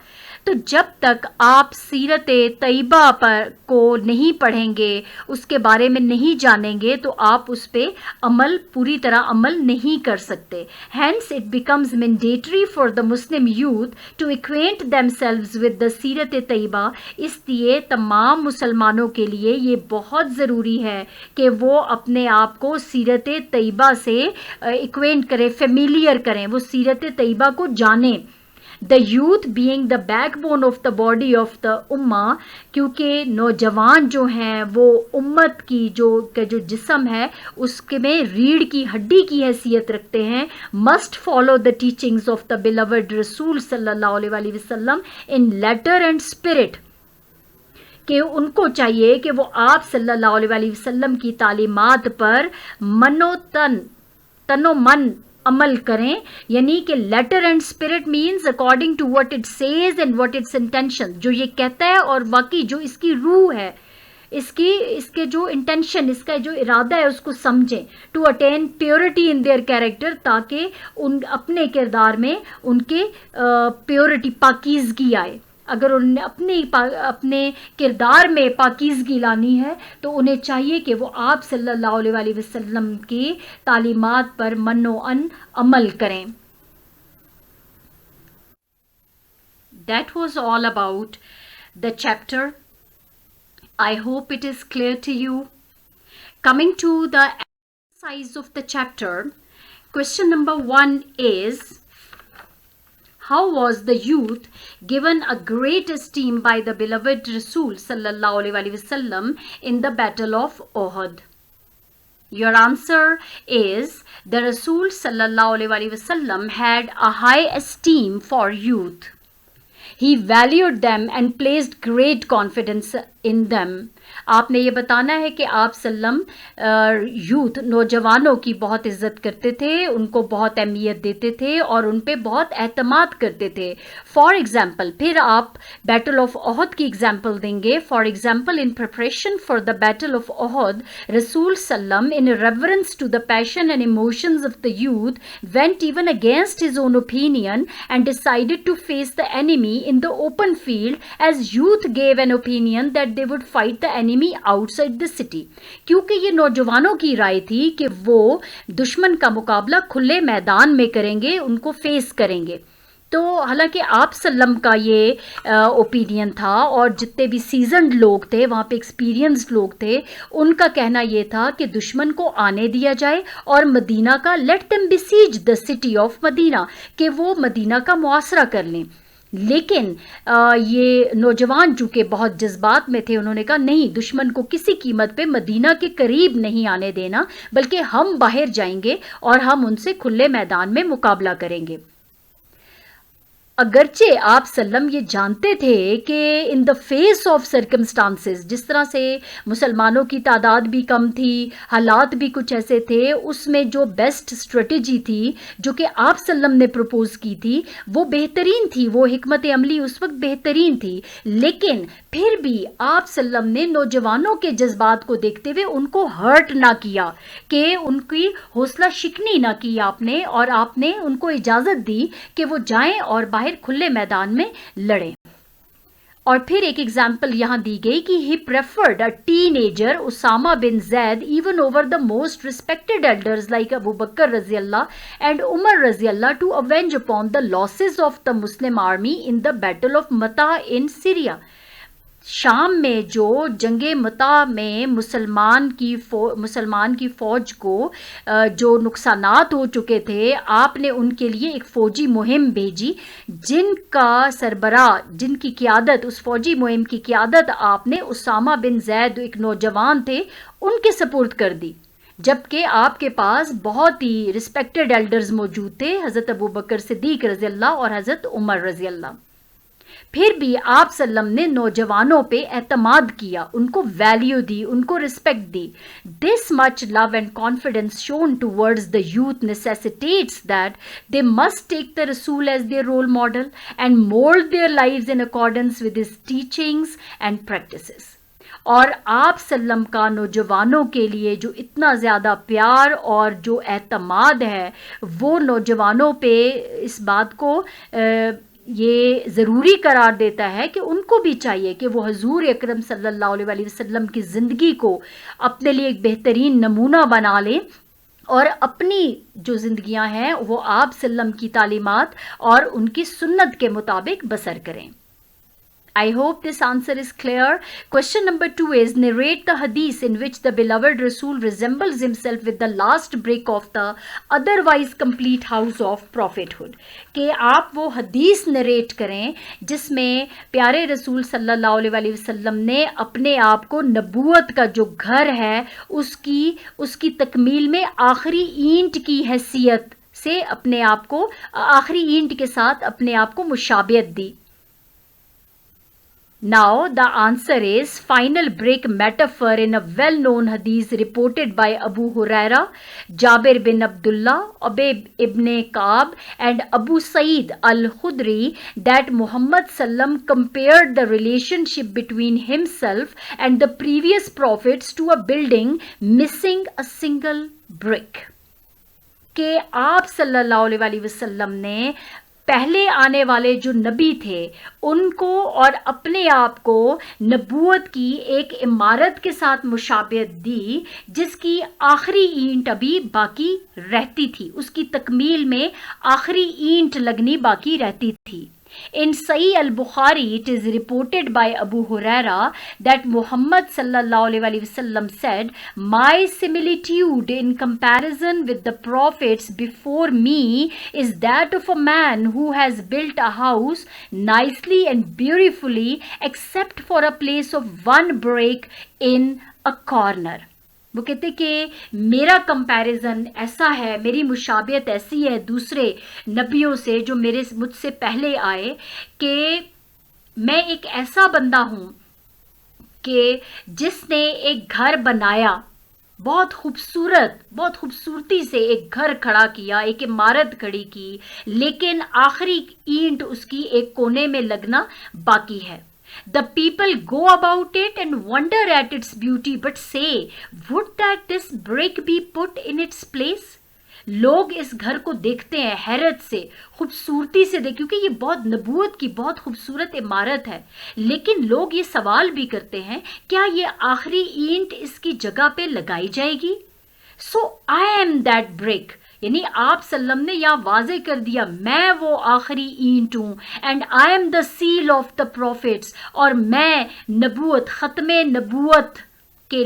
तो जब तक आप सीरत तैयबा पर को नहीं पढ़ेंगे, उसके बारे में नहीं जानेंगे, तो आप उस पर अमल पूरी तरह अमल नहीं कर सकते. Hence it becomes mandatory for the Muslim youth to acquaint themselves with the सीरत तैयबा. इसलिए तमाम मुसलमानों के लिए ये बहुत ज़रूरी है कि वो अपने आप को सीरत तैयबा से एक्वेंट करें, फेमिलियर करें, वो सीरत तैयबा को जानें. The youth being the backbone of the body of the उम्मा, क्योंकि नौजवान जो हैं वो उम्मत की जो जिस्म है उसके में रीढ़ की हड्डी की हैसियत रखते हैं. must follow the teachings of the beloved रसूल सल्लल्लाहु अलैहि वसल्लम in letter and spirit, कि उनको चाहिए कि वो आप सल्लल्लाहु अलैहि वसल्लम की तालीमात पर तनो मन अमल करें. यानी कि letter and spirit means according to what it says and what its intention, जो ये कहता है और बाकी जो इसकी रूह है, इसके जो इंटेंशन, इसका जो इरादा है उसको समझें. To attain purity in their character, ताकि उन अपने किरदार में उनके प्योरिटी पाकीज़गी आए. अगर उन्हें अपने किरदार में पाकीज़गी लानी है तो उन्हें चाहिए कि वो आप सल्लल्लाहु अलैहि वसल्लम की तालीमात पर मनो अन अमल करें. That was all about the chapter. I hope it is clear to you. Coming to the exercise of the chapter, question number 1 is, how was the youth given a great esteem by the beloved Rasul sallallahu alaihi wasallam in the battle of Uhud? Your answer is, the Rasul sallallahu alaihi wasallam had a high esteem for youth. He valued them and placed great confidence in them. आपने ये बताना है कि आप सल्लम youth नौजवानों की बहुत इज़्ज़त करते थे, उनको बहुत अहमियत देते थे और उन पे बहुत एतमाद करते थे. फॉर एग्ज़ाम्पल, फिर आप बैटल ऑफ ओहद की एग्ज़ाम्पल देंगे. For example, in preparation for the battle of Uhud, रसूल सल्लम in reference to the passion and emotions of the youth went even against his own opinion and decided to face the enemy in the open field, as youth gave an opinion that they would fight the enemy outside the city. क्योंकि ये नौजवानों की राय थी कि वो दुश्मन का मुकाबला खुले मैदान में करेंगे, उनको फेस करेंगे. तो हालांकि आप सल्लम का ये ओपिनियन था और जितने भी सीजनड लोग थे, वहाँ पे एक्सपीरियंस्ड लोग थे, उनका कहना ये था कि दुश्मन को आने दिया जाए और मदीना का, let them besiege the city of Medina, कि वो मदीना का मुआसरा कर लें. लेकिन ये नौजवान चूँकि बहुत जज्बात में थे, उन्होंने कहा नहीं, दुश्मन को किसी कीमत पे मदीना के करीब नहीं आने देना, बल्कि हम बाहर जाएंगे और हम उनसे खुले मैदान में मुकाबला करेंगे. अगरचे आप सल्लम ये जानते थे कि in the face of circumstances, जिस तरह से मुसलमानों की तादाद भी कम थी, हालात भी कुछ ऐसे थे, उसमें जो बेस्ट स्ट्रेटजी थी जो कि आप सल्लम ने प्रपोज की थी वो बेहतरीन थी, वो हिकमत अमली उस वक्त बेहतरीन थी. लेकिन फिर भी आप सल्लम ने नौजवानों के जज्बात को देखते हुए उनको हर्ट ना किया, कि उनकी हौसला शिकनी ना की आपने, और आपने उनको इजाज़त दी कि वो जाएं और बाहर खुले मैदान में लड़ें. और फिर एक एग्जाम्पल यहाँ दी गई कि he preferred a teenager Usama bin Zaid even over the most respected elders like Abu Bakr रजी अल्लाह एंड उमर रजी अल्लाह to avenge upon the losses of the Muslim army in the battle of Mutah in Syria. شام میں جو جنگ مطا میں مسلمان کی فوج کو جو نقصانات ہو چکے تھے، آپ نے ان کے لیے ایک فوجی مہم بھیجی، جن کا سربراہ، جن کی قیادت، اس فوجی مہم کی قیادت آپ نے اسامہ بن زید، ایک نوجوان تھے، ان کے سپرد کر دی، جبکہ آپ کے پاس بہت ہی رسپیکٹڈ ایلڈرز موجود تھے، حضرت ابوبکر صدیق رضی اللہ اور حضرت عمر رضی اللہ۔ پھر بھی آپ صلی اللہ علیہ وسلم نے نوجوانوں پہ اعتماد کیا، ان کو ویلیو دی، ان کو رسپیکٹ دی۔ This much love and confidence shown towards the youth necessitates that they must take the رسول as their role model and mould their lives in accordance with his teachings and practices. اور آپ صلی اللہ علیہ وسلم کا نوجوانوں کے لیے جو اتنا زیادہ پیار اور جو اعتماد ہے، وہ نوجوانوں پہ اس بات کو یہ ضروری قرار دیتا ہے کہ ان کو بھی چاہیے کہ وہ حضور اکرم صلی اللہ علیہ وسلم کی زندگی کو اپنے لیے ایک بہترین نمونہ بنا لیں، اور اپنی جو زندگیاں ہیں وہ آپ صلی اللہ علیہ وسلم کی تعلیمات اور ان کی سنت کے مطابق بسر کریں۔ I hope this answer is clear. Question number 2 is, narrate the hadith in which the beloved Rasul resembles himself with the last brick of the otherwise complete house of prophethood. کہ آپ وہ حدیث نریٹ کریں جس میں پیارے رسول صلی اللہ علیہ وسلم نے اپنے آپ کو نبوت کا جو گھر ہے اس کی تکمیل میں آخری اینٹ کی حیثیت سے اپنے آپ کو، آخری اینٹ کے ساتھ اپنے آپ کو مشابہت دی۔ Now the answer is final brick metaphor in a well-known hadith reported by Abu Huraira, Jabir bin Abdullah, Ubay ibn Ka'b and Abu Sa'id al-Khudri that Muhammad sallam compared the relationship between himself and the previous prophets to a building missing a single brick. کہ آپ صلی اللہ علیہ وسلم نے پہلے آنے والے جو نبی تھے ان کو اور اپنے آپ کو نبوت کی ایک عمارت کے ساتھ مشابہت دی، جس کی آخری اینٹ ابھی باقی رہتی تھی، اس کی تکمیل میں آخری اینٹ لگنی باقی رہتی تھی۔ In Sahih al-Bukhari, it is reported by Abu Huraira that Muhammad sallallahu alaihi wasallam said, "My similitude in comparison with the prophets before me is that of a man who has built a house nicely and beautifully, except for a place of one brick in a corner." وہ کہتے کہ میرا comparison ایسا ہے، میری مشابہت ایسی ہے دوسرے نبیوں سے جو مجھ سے پہلے آئے، کہ میں ایک ایسا بندہ ہوں کہ جس نے ایک گھر بنایا، بہت خوبصورتی سے ایک گھر کھڑا کیا، ایک عمارت کھڑی کی، لیکن آخری اینٹ اس کی ایک کونے میں لگنا باقی ہے۔ The people go about it and wonder at its beauty, but say, would that this brick be put in its place? لوگ اس گھر کو دیکھتے ہیں حیرت سے، خوبصورتی سے کیونکہ یہ بہت نبوت کی بہت خوبصورت عمارت ہے، لیکن لوگ یہ سوال بھی کرتے ہیں کیا یہ آخری اینٹ اس کی جگہ پہ لگائی جائے گی؟ So I am that brick. یعنی آپ صلی اللہ علیہ وسلم نے یہاں واضح کر دیا میں وہ آخری اینٹ ہوں، and I am the seal of the prophets, اور میں نبوت، ختم نبوت کے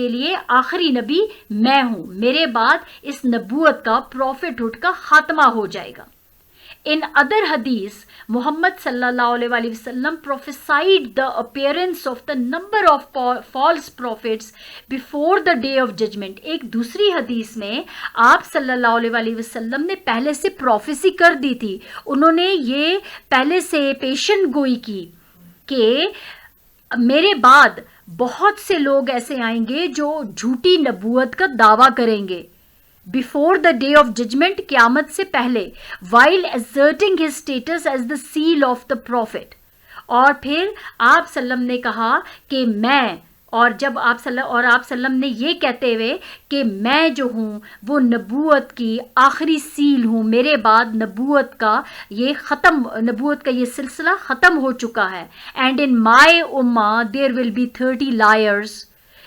لیے آخری نبی میں ہوں، میرے بعد اس نبوت کا، پروفٹ ہوڈ کا خاتمہ ہو جائے گا۔ In other hadith, Muhammad sallallahu alaihi wasallam prophesied the appearance of the number of false prophets before the day of judgment. ایک دوسری حدیث میں آپ صلی اللہ علیہ وسلم نے پہلے سے پروفیسی کر دی تھی، انہوں نے یہ پہلے سے پیشن گوئی کی کہ میرے بعد بہت سے لوگ ایسے آئیں گے جو جھوٹی نبوت کا دعویٰ کریں گے before the day of judgment، قیامت سے پہلے، while asserting his status as the seal of the prophet۔ اور پھر آپ صلی اللہ علیہ وسلم نے کہا کہ میں، اور جب آپ صلی اللہ علیہ وسلم نے یہ کہتے ہوئے کہ میں جو ہوں وہ نبوت کی آخری سیل ہوں، میرے بعد نبوت کا یہ سلسلہ ختم ہو چکا ہے، and in my ummah there will be 30 liars،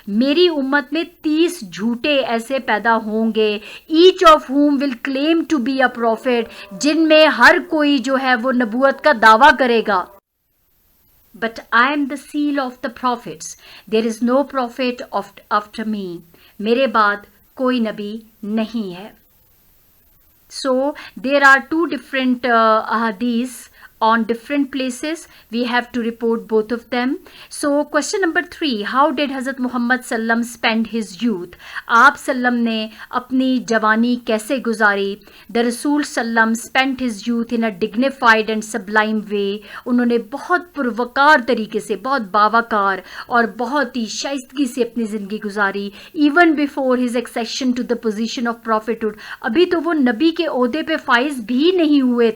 میری امت میں 30 جھوٹے ایسے پیدا ہوں گے، each of whom will claim to be a prophet، جن میں ہر کوئی جو ہے وہ نبوت کا دعویٰ کرے گا۔ but I am the seal of the prophets. There is no prophet after me. मेरे बाद कोई नबी नहीं है. So there are two different ahadith on different places. We have to report both of them. So question number 3, how did Hazrat Muhammad sallam spend his youth? آپ sallam نے اپنی جوانی کیسے گزاری؟ The Rasul sallam spent his youth in a dignified and sublime way. انہوں نے بہت پروقار طریقے سے، بہت باوقار اور بہت ہی شائستگی سے اپنی زندگی گزاری. Even before his accession to the position of prophethood. ابھی تو وہ نبی کے عہدے پہ فائز بھی نہیں ہوئے.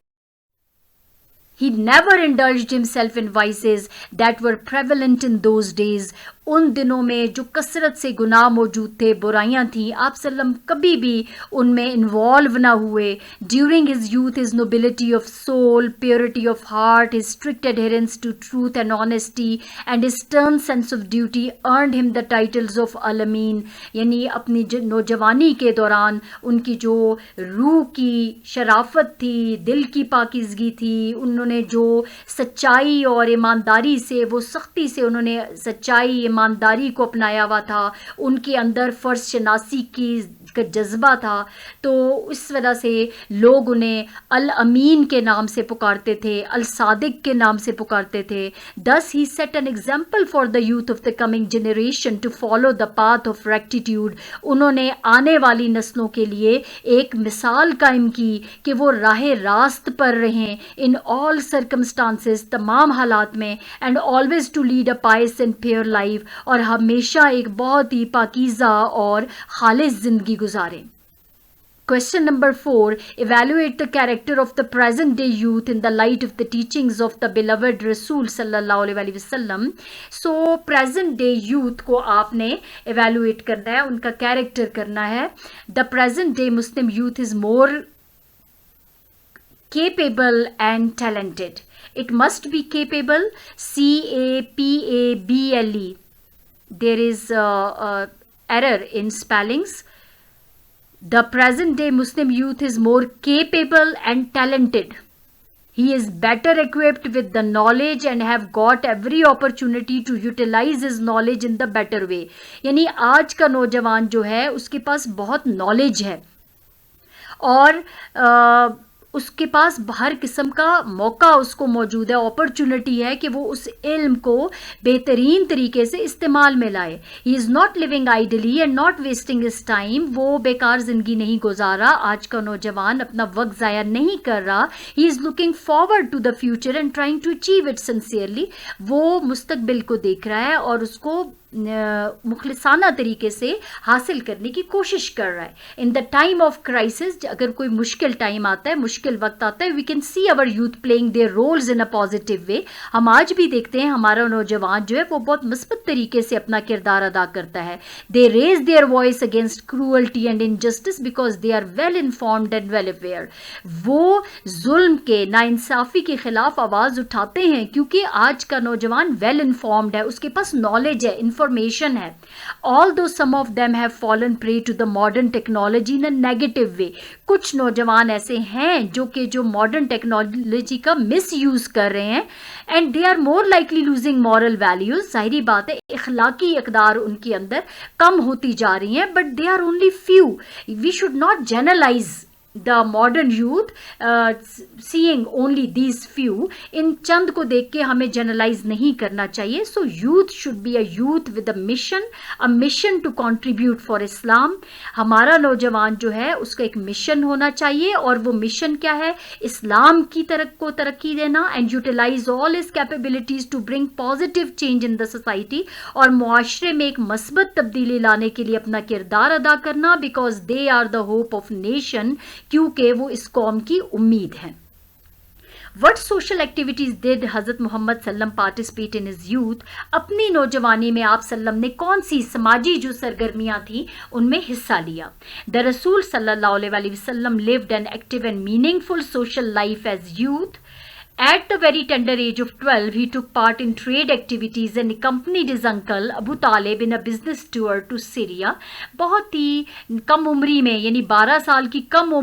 He never indulged himself in vices that were prevalent in those days. ان دنوں میں جو کثرت سے گناہ موجود تھے، برائیاں تھیں، آپ سلم کبھی بھی ان میں انوالو نہ ہوئے. During his youth, his nobility of soul, purity of heart, his strict adherence to truth and honesty, and his stern sense of duty earned him the titles of Al-Amin. یعنی اپنی نوجوانی کے دوران ان کی جو روح کی شرافت تھی، دل کی پاکیزگی تھی، انہوں نے جو سچائی اور ایمانداری سے، وہ سختی سے انہوں نے سچائی ایمانداری کو اپنایا ہوا تھا، ان کے اندر فرض شناسی کا جذبہ تھا، تو اس وجہ سے لوگ انہیں الامین کے نام سے پکارتے تھے، الصادق کے نام سے پکارتے تھے. Thus he set an example for the youth of the coming generation to follow the path of rectitude. انہوں نے آنے والی نسلوں کے لیے ایک مثال قائم کی کہ وہ راہ راست پر رہیں in all circumstances، تمام حالات میں، and always to lead a pious and pure life، اور ہمیشہ ایک بہت ہی پاکیزہ اور خالص زندگی گزاریں. Question number 4, evaluate the character of the present day youth in the light of the teachings of the beloved Rasul sallallahu alaihi wasallam. So present day youth کو آپ نے evaluate کرنا ہے، ان کا character کرنا ہے. The present day Muslim youth is more capable and talented. It must be capable, capable. There is error in spellings. The present day Muslim youth is more capable and talented. He is better equipped with the knowledge and have got every opportunity to utilize his knowledge in the better way. یعنی آج کا نوجوان جو ہے اس کے پاس بہت knowledge ہے اور اس کے پاس ہر قسم کا موقع اس کو موجود ہے، اپرچونٹی ہے کہ وہ اس علم کو بہترین طریقے سے استعمال میں لائے. He is not living idly and not wasting his time. وہ بیکار زندگی نہیں گزارا، آج کا نوجوان اپنا وقت ضائع نہیں کر رہا. He is looking forward to the future and trying to achieve it sincerely. وہ مستقبل کو دیکھ رہا ہے اور اس کو مخلصانہ طریقے سے حاصل کرنے کی کوشش کر رہا ہے. ان دا ٹائم آف کرائسس، اگر کوئی مشکل ٹائم آتا ہے، مشکل وقت آتا ہے، we can see our youth playing their roles in a positive way. ہم آج بھی دیکھتے ہیں ہمارا نوجوان جو ہے وہ بہت مثبت طریقے سے اپنا کردار ادا کرتا ہے. They raise their voice against cruelty and injustice because they are well informed and well aware. وہ ظلم کے، ناانصافی کے خلاف آواز اٹھاتے ہیں کیونکہ آج کا نوجوان ویل انفارمڈ ہے، اس کے پاس نالج ہے، انفارمیشن ہے. Although some of them have fallen prey to the modern technology in a negative way. کچھ نوجوان ایسے ہیں جو کہ جو ماڈرن ٹیکنالوجی کا مس یوز کر رہے ہیں and they are more likely losing moral values. ظاہری بات ہے اخلاقی اقدار ان کے اندر کم ہوتی جا رہی ہیں, but they are only few. We should not generalize the modern youth seeing only these few. ان چند کو دیکھ کے ہمیں جنرلائز نہیں کرنا چاہیے. So youth should be a youth with a mission to contribute for Islam. ہمارا نوجوان جو ہے اس کا ایک مشن ہونا چاہیے, اور وہ مشن کیا ہے؟ اسلام کی کو ترقی دینا, and utilize all his capabilities to bring positive change in the society, اور معاشرے میں ایک مثبت تبدیلی لانے کے لیے اپنا کردار ادا کرنا, because they are the hope of nation, کیونکہ وہ اس قوم کی امید ہیں. What social activities did حضرت محمد صلی اللہ علیہ وسلم participate in his youth? اپنی نوجوانی میں آپ صلی اللہ علیہ وسلم نے کون سی سماجی جو سرگرمیاں تھیں ان میں حصہ لیا؟ The رسول صلی اللہ علیہ وسلم lived an active and meaningful social life as youth. At the very tender age of 12, he took part in trade activities and accompanied his uncle Abu Talib in a business tour to Syria. बहुत ही कम उम्री में, यानी 12 साल की कम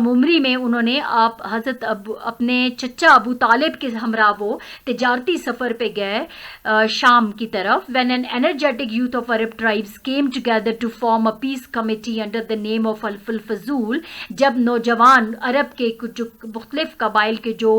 उम्री में उन्होंने आप हज़रत अपने चचा अबू तालिब के हमरा वो तिजारती सफ़र पे गए शाम की तरफ. When an energetic youth of Arab tribes came together to form a peace committee under the name of Half al-Fazul, जब नौजवान अरब के कुछ जो मुख्तलिफ कबाइल के जो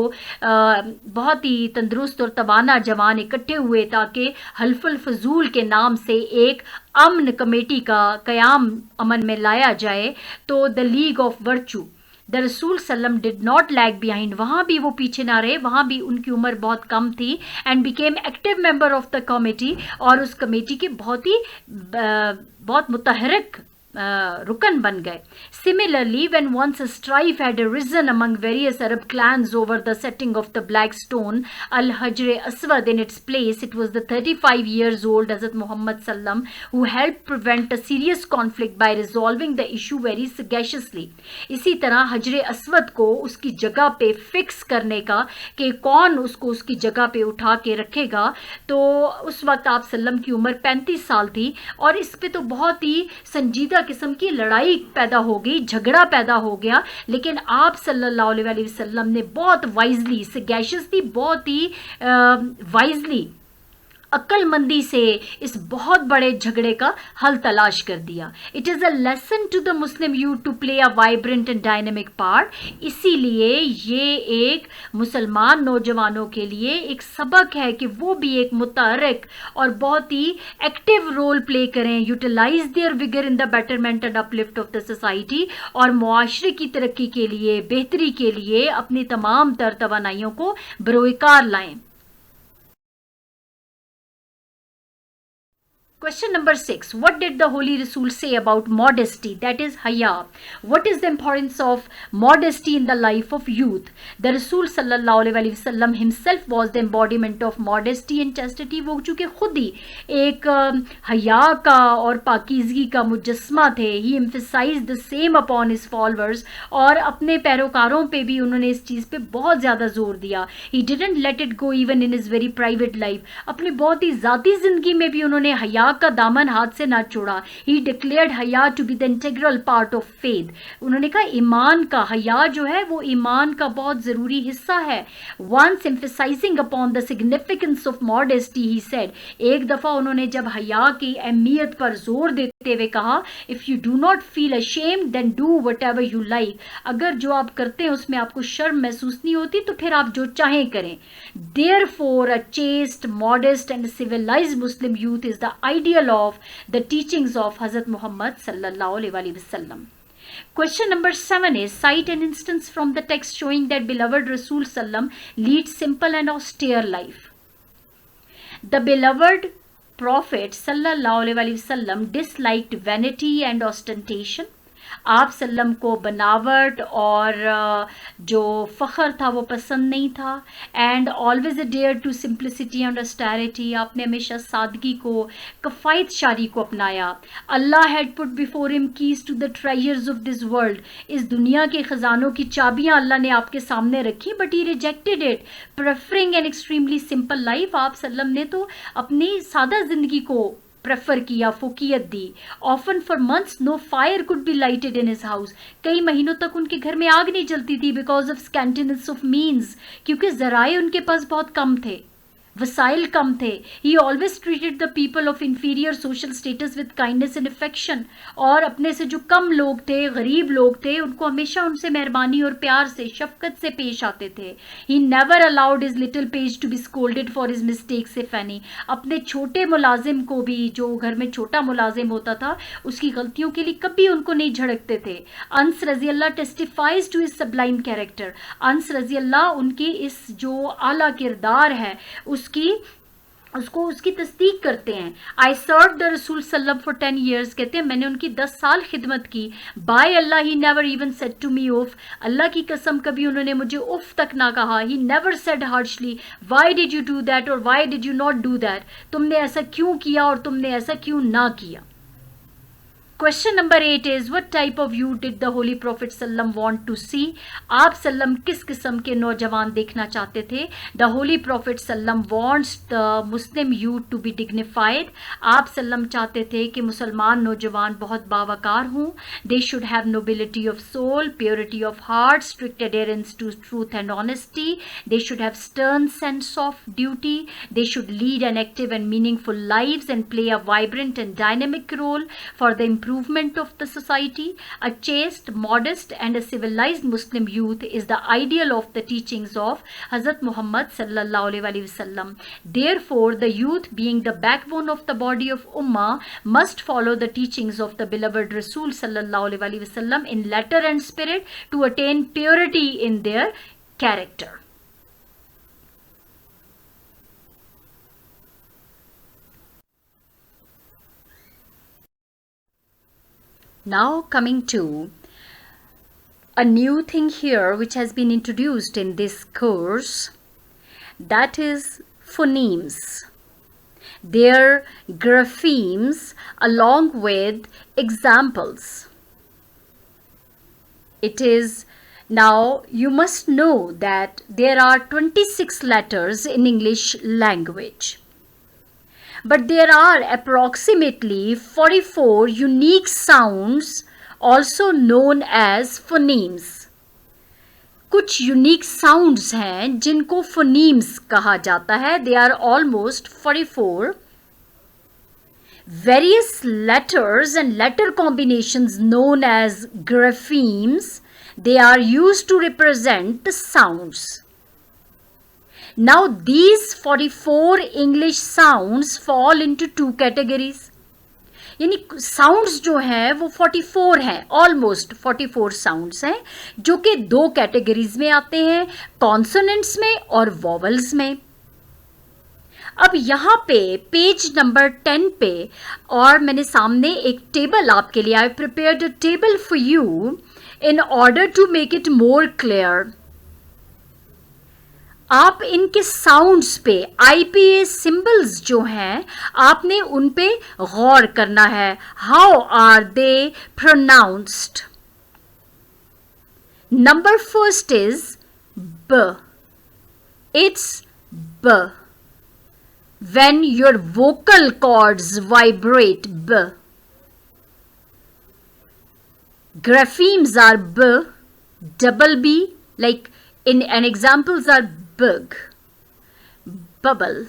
बहुत ही तंदुरुस्त और तवाना जवान इकट्ठे हुए ताकि हल्फुल फजूल के नाम से एक अमन कमेटी का क़याम अमन में लाया जाए, तो the league of virtue the रसूल सल्लम डिड नॉट लैग बिहाइंड, वहाँ भी वो पीछे ना रहे, वहाँ भी उनकी उम्र बहुत कम थी. And became active member of the committee, और उस कमेटी के बहुत मुतहरक रुकन बन गए. Similarly, when once a strife had arisen among various Arab clans over the setting of the black stone Al-Hajr Aswad in its place, it was the 35 years old Hazrat Muhammad Sallam who helped prevent a serious conflict by resolving the issue very sagaciously. इसी तरह हजर असवद को उसकी जगह पे fix करने का कि कौन उसको उसकी जगह पे उठा के रखेगा, तो उस वक्त आप सल्लम की उम्र 35 साल थी, और इस पे तो बहुत ही संजीदा किस्म की लड़ाई पैदा हो गई, झगड़ा पैदा हो गया. लेकिन आप सल्लल्लाहु अलैहि वसल्लम ने बहुत वाइजली, सगैशियसली, बहुत ही वाइजली, अक्लमंदी से इस बहुत बड़े झगड़े का हल तलाश कर दिया. It is a lesson to the Muslim youth to play a vibrant and dynamic part. इसीलिए ये एक मुसलमान नौजवानों के लिए एक सबक है कि वो भी एक मुतहर्रिक और बहुत ही एक्टिव रोल प्ले करें, utilise their vigour in the betterment and uplift of the society, और मुआशरे की तरक्की के लिए, बेहतरी के लिए अपनी तमाम तर तवानाइयों को बरोकार लाएं. Question number 6. What did the Holy Rasul say about modesty, that is haya? What is the importance of modesty in the life of youth? The Rasul sallallahu alaihi wasallam himself was the embodiment of modesty and chastity. वो चूँकि खुद ही एक हया का और पाकीज़गी का मुजस्मा थे. He emphasized the same upon his followers, और अपने पैरोकारों पे भी उन्होंने इस चीज़ पे बहुत ज़्यादा जोर दिया. He didn't let it go even in his very private life. अपनी बहुत ही ज़ाती ज़िंदगी में भी उन्होंने हया का दामन हाथ से ना छोड़ा. ही डिक्लेयर्ड हया to be the integral part of faith. उन्होंने कहा ईमान का, हया जो है वो ईमान का बहुत ज़रूरी हिस्सा है. Once emphasising upon the significance of modesty he said, एक दफ़ा उन्होंने जब हया की अहमियत पर जोर देते हुए कहा, if you do not feel ashamed then do whatever you like. अगर जो आप करते हैं उसमें आपको शर्म महसूस नहीं होती तो फिर आप जो चाहें करें. Therefore a chaste, modest and civilised Muslim youth is the ideal of the teachings of Hazrat Muhammad sallallahu alaihi wasallam. Question number 7 is, cite an instance from the text showing that beloved Rasul sallam leads simple and austere life. The beloved Prophet sallallahu alaihi wasallam disliked vanity and ostentation. आप सल्लम को बनावट और जो फ़ख्र था वो पसंद नहीं था. And always adhere to simplicity and austerity, आपने हमेशा सादगी को, कफ़ायत शारी को अपनाया. Allah had put before him keys to the treasures of this world, इस दुनिया के ख़जानों की चाबियाँ अल्लाह ने आपके सामने रखी, but he rejected it, preferring an extremely simple life. आप सल्लम ने तो अपनी सादा ज़िंदगी को प्रेफर किया, फोकियत दी. Often for months no fire could be lighted in his house, कई महीनों तक उनके घर में आग नहीं जलती थी, बिकॉज ऑफ स्कैंटिनेस ऑफ मीन्स, क्योंकि ज़राए उनके पास बहुत कम थे, वसाइल कम थे. ही always treated the people of inferior social status with kindness and affection, और अपने से जो कम लोग थे, गरीब लोग थे, उनको हमेशा उनसे मेहरबानी और प्यार से, शफकत से पेश आते थे. He never allowed his little page to be scolded for his mistakes if any, अपने छोटे मुलाजिम को भी, जो घर में छोटा मुलाजिम होता था, उसकी गलतियों के लिए कभी उनको नहीं झड़कते थे. अनस रजी अल्लाह testifies to his sublime character, Anas रजी अल्लाह उनकी इस जो आला किरदार है उसकी तस्दीक करते हैं. आई सर्व द रसूल सल्लम फॉर 10 years, कहते हैं मैंने उनकी 10 साल खिदमत की. By Allah he never even said to me उफ, अल्लाह की कसम कभी उन्होंने मुझे उफ तक ना कहा. He never said harshly why did you do that और why did you not do that, तुमने ऐसा क्यों किया और तुमने ऐसा क्यों ना किया. Question number 8 is, what type of youth did the Holy Prophet sallam want to see? आप सल्लम किस किस्म के नौजवान देखना चाहते थे? The Holy Prophet sallam wants the Muslim youth to be dignified. आप सल्लम चाहते थे कि मुसलमान नौजवान बहुत बावकार हों. They should have nobility of soul, purity of heart, strict adherence to truth and honesty. They should have stern sense of duty. They should lead an active and meaningful lives and play a vibrant and dynamic role for the improvement of the society. A chaste, modest and a civilized Muslim youth is the ideal of the teachings of Hazrat Muhammad sallallahu alaihi wasallam. Therefore, the youth, being the backbone of the body of Ummah, must follow the teachings of the beloved Rasul sallallahu alaihi wasallam in letter and spirit to attain purity in their character. Now coming to a new thing here which has been introduced in this course, that is phonemes. Their graphemes along with examples. It is, now you must know that there are 26 letters in English language. But there are approximately 44 unique sounds also known as phonemes. कुछ unique sounds हैं जिनको phonemes कहा जाता है. They are almost 44. Various letters and letter combinations known as graphemes, they are used to represent the sounds. Now these 44 English sounds fall into two categories. यानी sounds जो हैं वो 44 हैं, almost 44 sounds हैं जो कि दो categories में आते हैं, consonants में और vowels में. अब यहाँ पे पेज नंबर 10 पे और मैंने सामने एक टेबल आपके लिए, I prepared a table for you in order to make it more clear. आप इनके साउंड्स पे IPA सिंबल्स जो हैं आपने उन पे गौर करना है. How are they pronounced? Number first is ब. इट्स ब. When your vocal cords vibrate, b. Graphemes are b, double b, like in an examples are bug, bubble.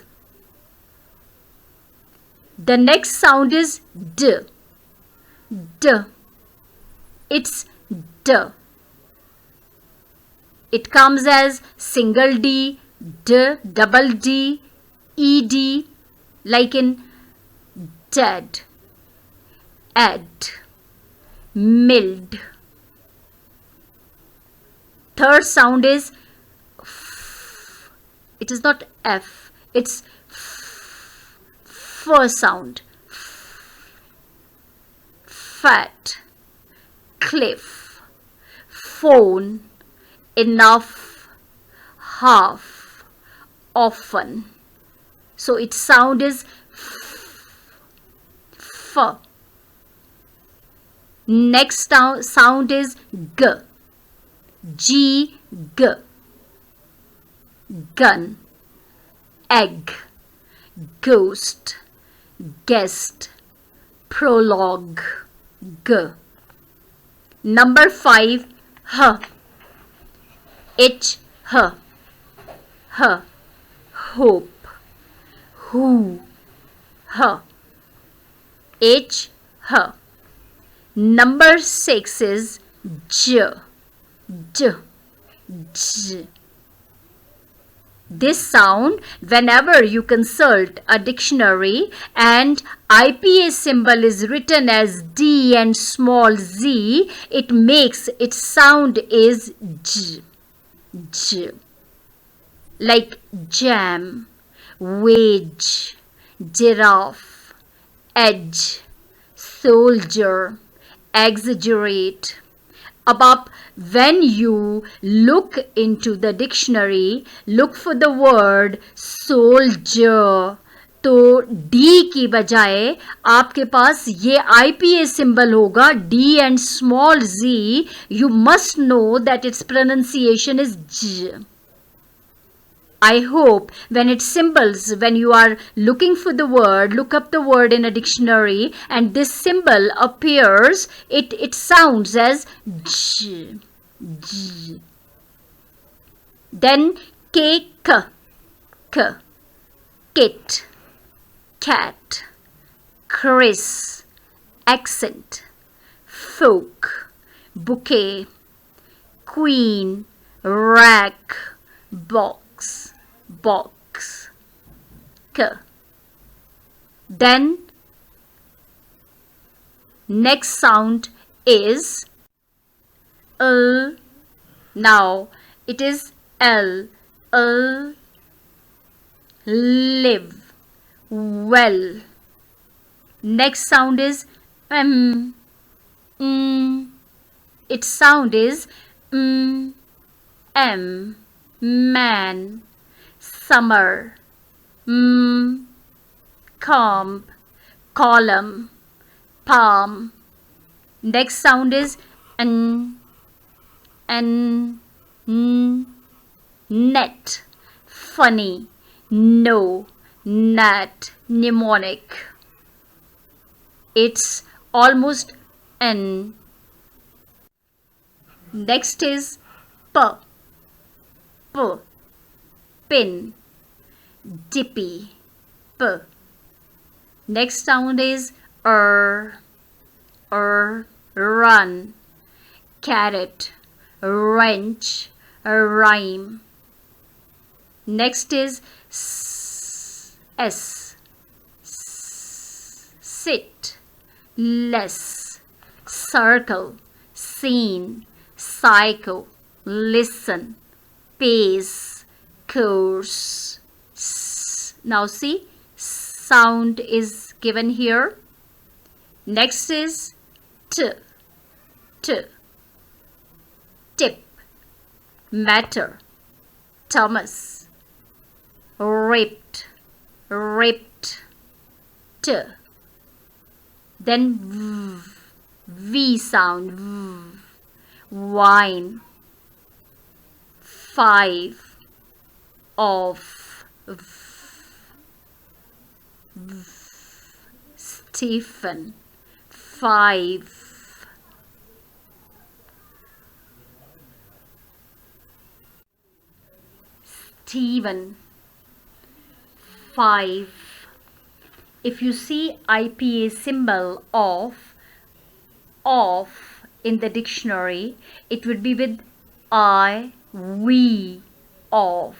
The next sound is d. D. It's d. It comes as single d, d, double d, ed, like in dead, add, mild. Third sound is f. It is not f, it's f sound. Fat, cliff, phone, enough, half, often. So its sound is f. Next sound is g. G, g. Gun, egg, ghost, guest, prologue, g. Number 5, h. H, h. H, hope, who, h. H, h. Number 6 is j. J, j. This sound, whenever you consult a dictionary and IPA symbol is written as D and small z, it makes its sound is j, j. Like jam, wage, giraffe, edge, soldier, exaggerate. Above, when you look into the dictionary, look for the word soldier تو D کی بجائے آپ کے پاس یہ I P A symbol ہوگا, D and small Z. You must know that its pronunciation is ج. I hope when it's symbols, when you are looking for the word, look up the word in a dictionary and this symbol appears, it sounds as j, j. Then k, k, kit, cat, Chris, accent, folk, bouquet, queen, rack, box, box, k. Then next sound is l. Now it is l. L. Live, well. Next sound is m. Its sound is m. Man, summer, comb, column, palm. Next sound is n, net, funny, no, nat, mnemonic. It's almost n. Next is p, pin, dippy, p. Next sound is run, carrot, wrench, rhyme. Next is s, sit, less, circle, scene, psycho, listen, pace, course. Now see, sound is given here. Next is t, tip, matter, Thomas, ripped, t. Then v sound, wine, 5, of, Stephen, 5. Stephen, 5. If you see IPA symbol of in the dictionary, it would be with I, we, of.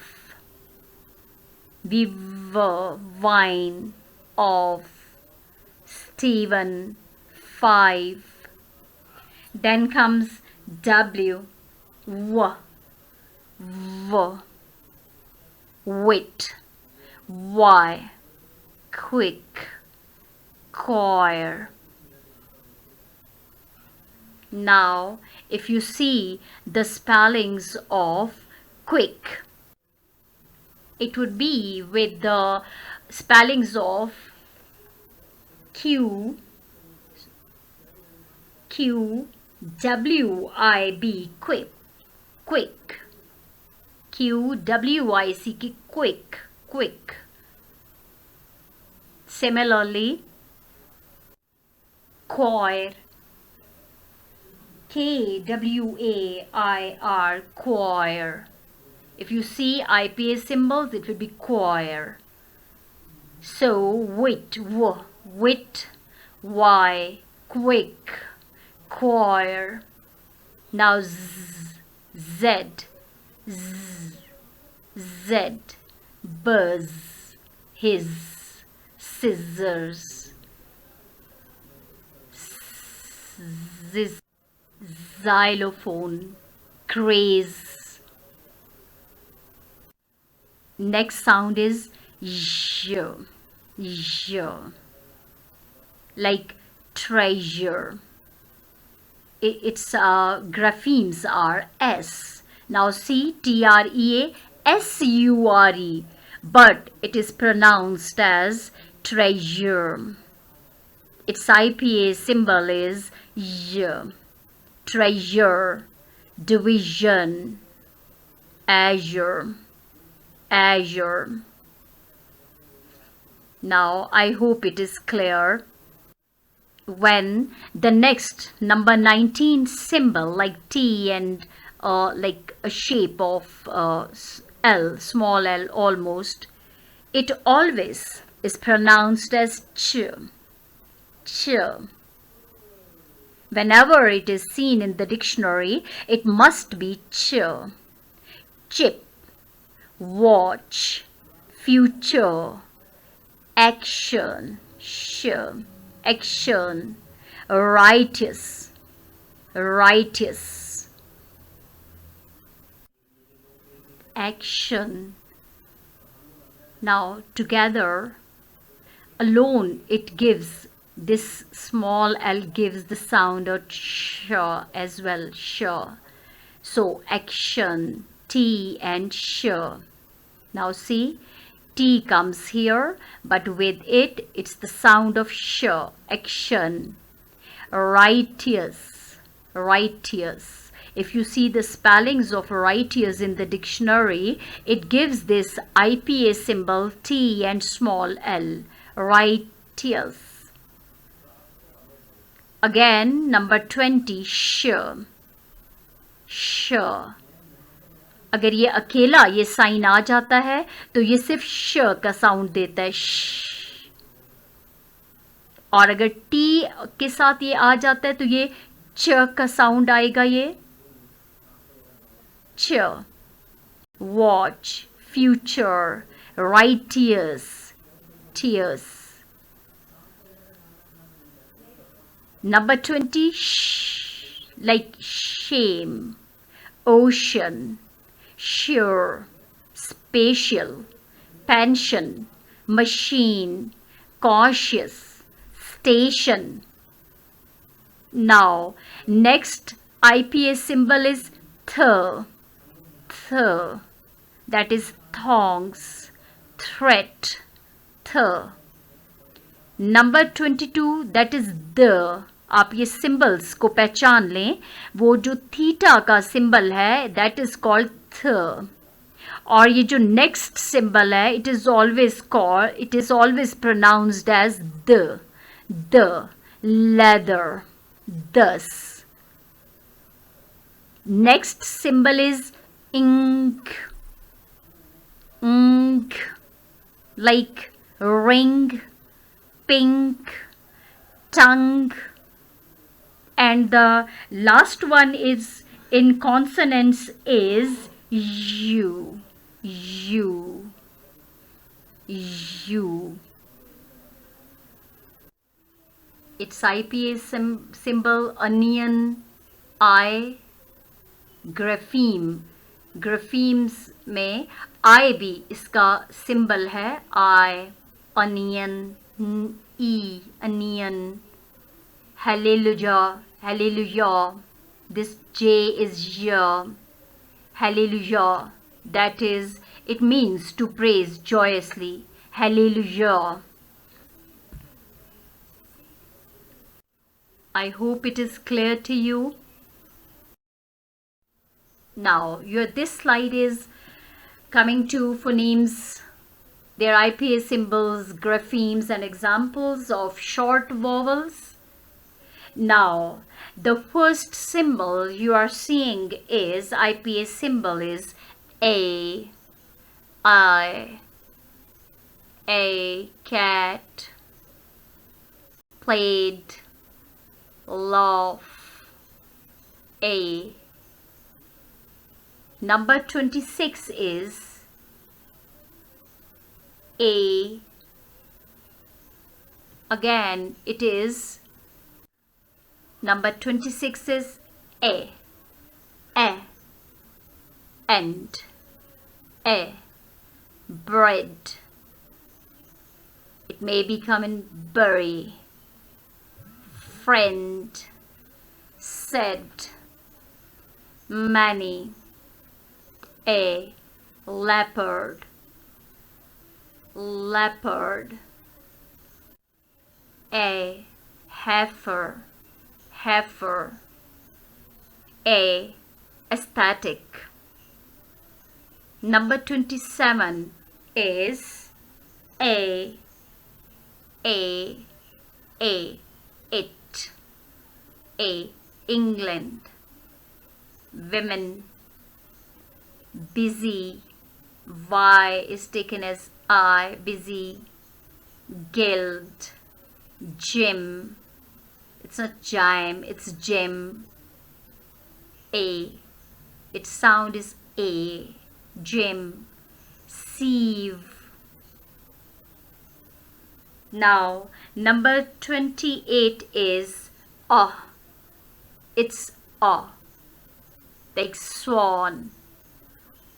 We were, wine, of. Stephen, 5. Then comes W, wit, y, quick, choir. Now, if you see the spellings of quick, it would be with the spellings of Q, W, I, B, quick, Q, W, I, C, K, quick. Similarly, choir, K, W, A, I, R, choir. If you see IPA symbols, it will be choir. So, wit, Y, quick, choir. Now, Z, buzz, his, scissors, xylophone, craze. Next sound is j, like treasure. Its graphemes are S. Now see, TREA, SURE. but it is pronounced as treasure. Its IPA symbol is Y. Treasure, division, azure, azure. Now I hope it is clear. When the next number 19 symbol like T and like a shape of L, small l almost, it always is pronounced as ch, ch. Whenever it is seen in the dictionary, it must be ch. Chip, watch, future, action, sh, action, righteous, righteous, action. Now together, alone it gives, this small l gives the sound of sh as well, sh. So action, T and sh. Now see, T comes here, but with it, it's the sound of sh, action. Righteous, righteous. If you see the spellings of righteous in the dictionary, it gives this IPA symbol T and small l, righteous. Again, number 20, sh, sh. अगर ये अकेला ये sign आ जाता है तो ये सिर्फ श का साउंड देता है, श. और अगर टी के साथ ये आ जाता है तो ये च का साउंड आएगा, ये च. Watch, future, righteous, tears. Number 20, sh, like shame, ocean, sure, spatial, pension, machine, cautious, station. Now, next IPA symbol is th, th, that is thongs, threat, th. Number 22, that is the. आप ये symbols को पहचान लें, वो जो theta का symbol है that is called थ, और ये जो नेक्स्ट सिंबल है it is always pronounced as the, leather, thus. Next symbol is ink, ink, like ring, pink, tongue, and the last one is in consonants is you, you, you. Its IPA symbol onion, I, grapheme. ग्राफीम्स में I भी इसका symbol है, I, onion, E, onion, hallelujah, hallelujah. This J is ya, hallelujah. That is, it means to praise joyously, hallelujah. I hope it is clear to you. Now, this slide is coming to phonemes, their IPA symbols, graphemes, and examples of short vowels. Now, the first symbol you are seeing is IPA symbol is A, I, A, cat, played, laugh, A. Number 26 is A. Again, it is number 26 is A, and A, bread. It may become in bury, friend, said, many, A, leopard, leopard. A, heifer, heifer. A, aesthetic. Number 27 is A, A, A, it. A, England. Women. Busy. Y is taken as I, busy. Guild. Gym. It's not gym, it's gym. A. Its sound is A. Gym. Sieve. Now, number 28 is A. It's A. Like swan.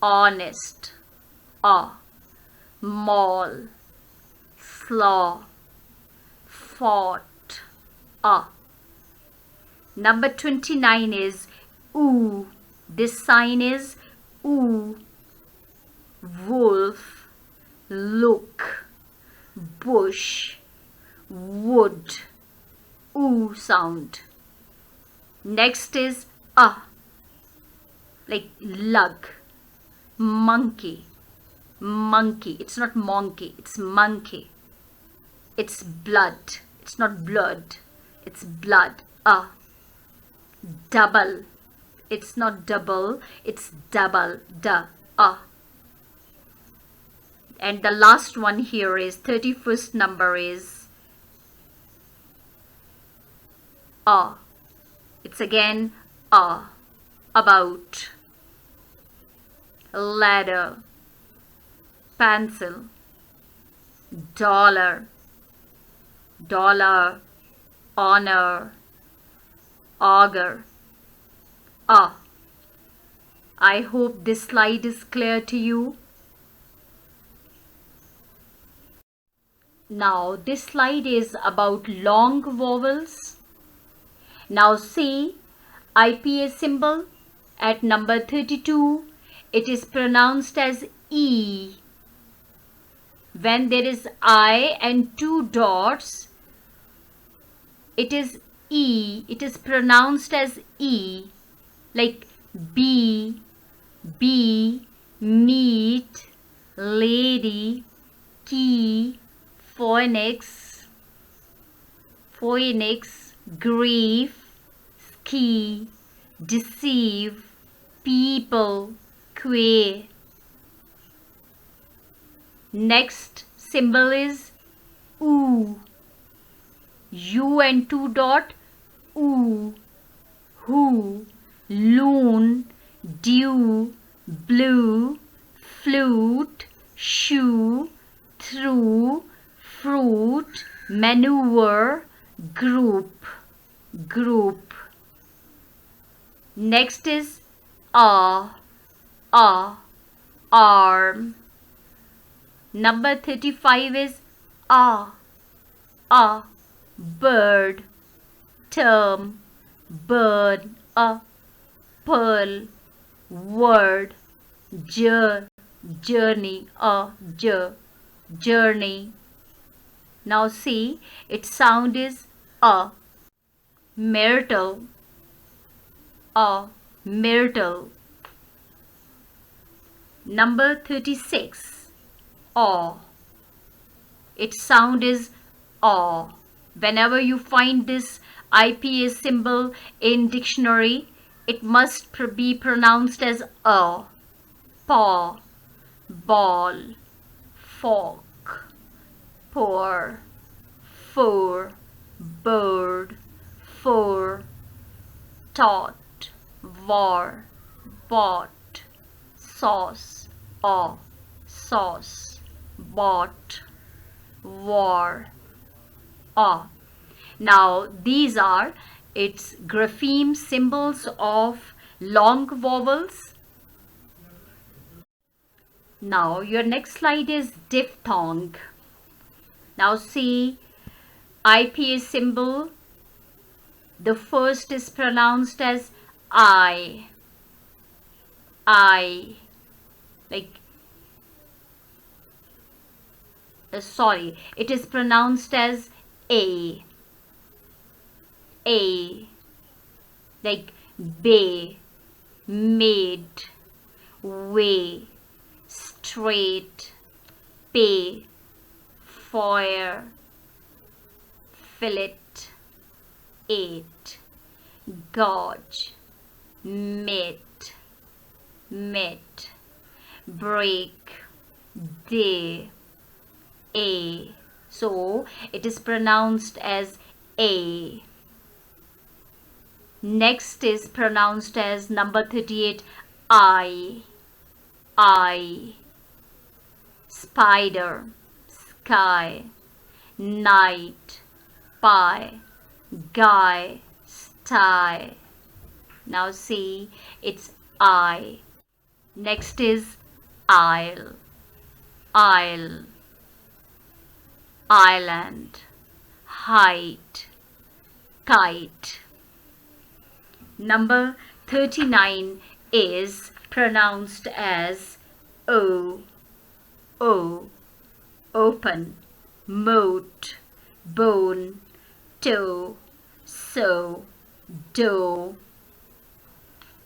Honest. A. Mall. Slaw. Fought. A. Number 29 is oo. This sign is oo. Wolf. Look. Bush. Wood. Oo sound. Next is a. Like lug. Monkey. Monkey. It's not monkey, it's monkey. It's blood. It's not blood. It's blood. A. Double. It's not double. It's double. Da. A. And the last one here is 31st number is A. It's again A. About. Ladder. Pencil. Dollar. Dollar. Honor. Auger. A. I hope this slide is clear to you. Now this slide is about long vowels. Now see IPA symbol at number 32. It is pronounced as E. When there is I and two dots, it is E. It is pronounced as E. Like B, B, meat, lady, key, phoenix, phoenix, grief, ski, deceive, people, quay. Next symbol is oo. U and two dot, oo, who, loon, dew, blue, flute, shoe, through, fruit, maneuver, group, group. Next is a, arm. Number 35 is a, bird, term, bird, a, pearl, word, journey, a, journey. Now see, its sound is a. Myrtle, a, myrtle. Number 36, aw. Its sound is aw. Whenever you find this IPA symbol in dictionary, it must be pronounced as a. Paw, ball, fork, pour, four, bird, four, taught, war, bought, sauce, aw, sauce, bought, war, aw. Now these are its grapheme symbols of long vowels. Now your next slide is diphthong. Now see IPA symbol. The first is pronounced as I. Like sorry, it is pronounced as A. A. Like bay, made, way, straight, pay, foyer, fillet, eight, gauge, mit, mit, break, day, a. So it is pronounced as A. Next is pronounced as number 38, I. Spider, sky, night, pie, guy, sty. Now see, it's I. Next is isle, island, height, kite. Number 39 is pronounced as O. Open, moat, bone, toe, so, dough.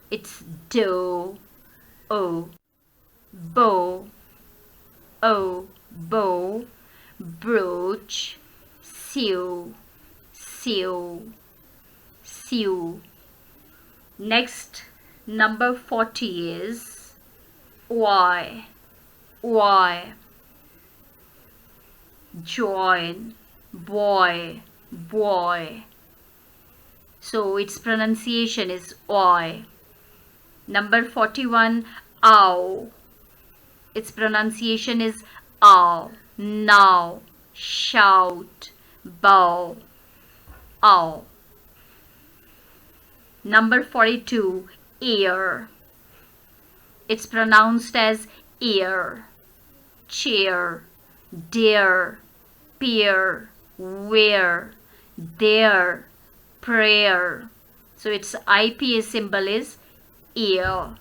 It's dough. O. Bow, bow, brooch, sew, sew. Next, number 40 is Y. Join, boy. So its pronunciation is Y. Number 41, ow. Its pronunciation is ow. Now, shout, bow, ow. Number 42, ear. It's pronounced as ear. Chair, dear, peer, where, there, prayer. So its IPA symbol is ear.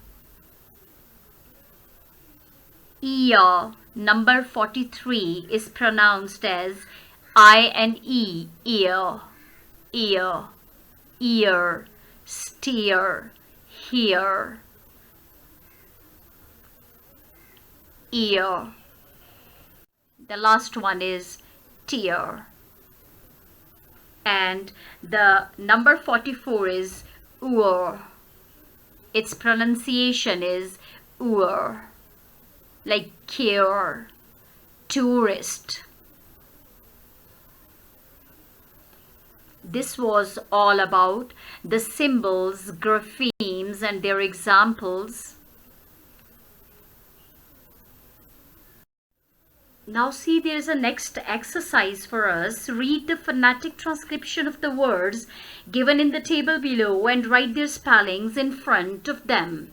Ear. Number 43 is pronounced as I-N-E, ear, ear, steer, hear, ear. The last one is tear. And the number 44 is oor. Its pronunciation is oor, like cure, tourist. This was all about the symbols, graphemes, and their examples. Now see, there is a next exercise for us. Read the phonetic transcription of the words given in the table below and write their spellings in front of them.